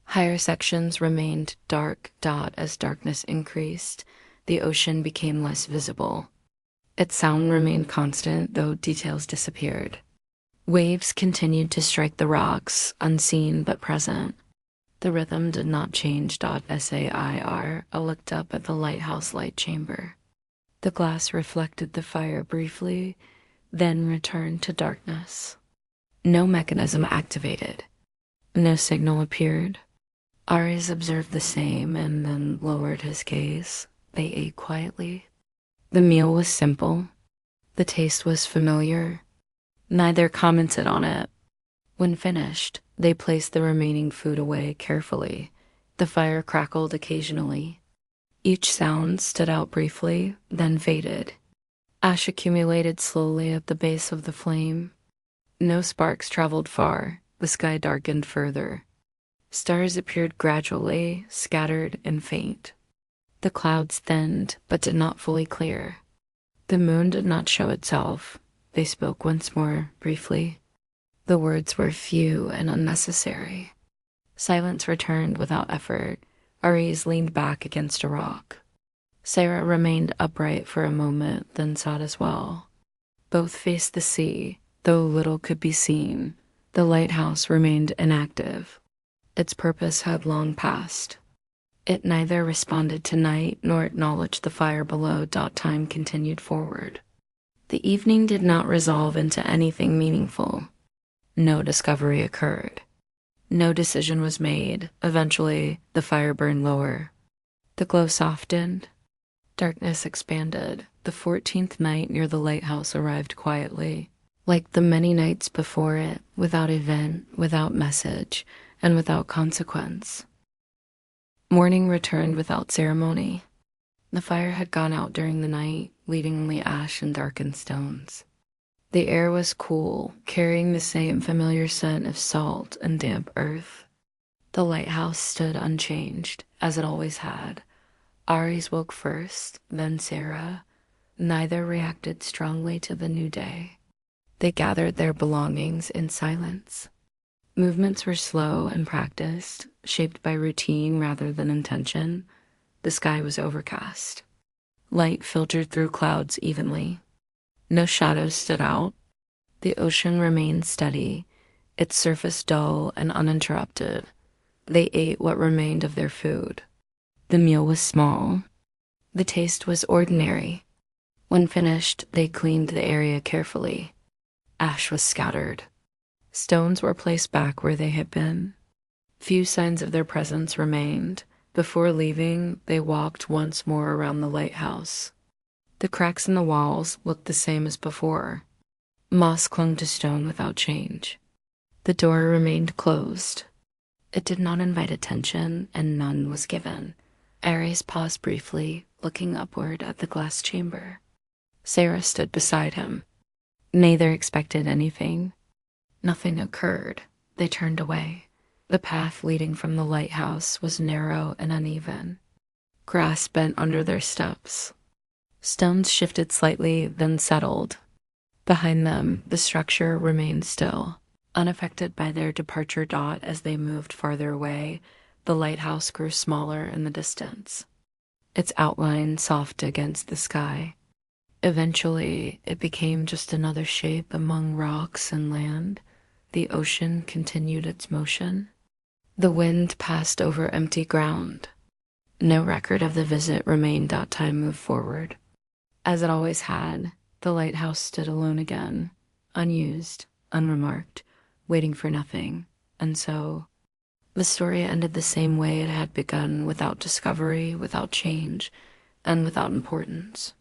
Higher sections remained dark. As darkness increased, the ocean became less visible. Its sound remained constant, though details disappeared. Waves continued to strike the rocks, unseen but present. The rhythm did not change. Sair looked up at the lighthouse light chamber. The glass reflected the fire briefly, then returned to darkness. No mechanism activated. No signal appeared. Aries observed the same and then lowered his gaze. They ate quietly. The meal was simple. The taste was familiar. Neither commented on it. When finished, they placed the remaining food away carefully. The fire crackled occasionally. Each sound stood out briefly, then faded. Ash accumulated slowly at the base of the flame. No sparks traveled far. The sky darkened further. Stars appeared gradually, scattered and faint. The clouds thinned, but did not fully clear. The moon did not show itself. They spoke once more, briefly. The words were few and unnecessary. Silence returned without effort. Aries leaned back against a rock. Sarah remained upright for a moment, then sat as well. Both faced the sea, though little could be seen. The lighthouse remained inactive. Its purpose had long passed. It neither responded to night nor acknowledged the fire below. Time continued forward. The evening did not resolve into anything meaningful. No discovery occurred. No decision was made. Eventually, the fire burned lower. The glow softened. Darkness expanded. The 14th night near the lighthouse arrived quietly. Like the many nights before it, without event, without message, and without consequence. Morning returned without ceremony. The fire had gone out during the night, leaving only ash and darkened stones. The air was cool, carrying the same familiar scent of salt and damp earth. The lighthouse stood unchanged, as it always had. Aries woke first, then Sarah. Neither reacted strongly to the new day. They gathered their belongings in silence. Movements were slow and practiced, shaped by routine rather than intention. The sky was overcast. Light filtered through clouds evenly. No shadows stood out. The ocean remained steady, its surface dull and uninterrupted. They ate what remained of their food. The meal was small. The taste was ordinary. When finished, they cleaned the area carefully. Ash was scattered. Stones were placed back where they had been. Few signs of their presence remained. Before leaving, they walked once more around the lighthouse. The cracks in the walls looked the same as before. Moss clung to stone without change. The door remained closed. It did not invite attention, and none was given. Ares paused briefly, looking upward at the glass chamber. Sarah stood beside him. Neither expected anything. Nothing occurred. They turned away. The path leading from the lighthouse was narrow and uneven. Grass bent under their steps. Stones shifted slightly, then settled. Behind them, the structure remained still. Unaffected by their departure dot as they moved farther away, the lighthouse grew smaller in the distance, its outline soft against the sky. Eventually, it became just another shape among rocks and land. The ocean continued its motion. The wind passed over empty ground. No record of the visit remained. Time moved forward. As it always had, the lighthouse stood alone again, unused, unremarked, waiting for nothing. And so, the story ended the same way it had begun, without discovery, without change, and without importance.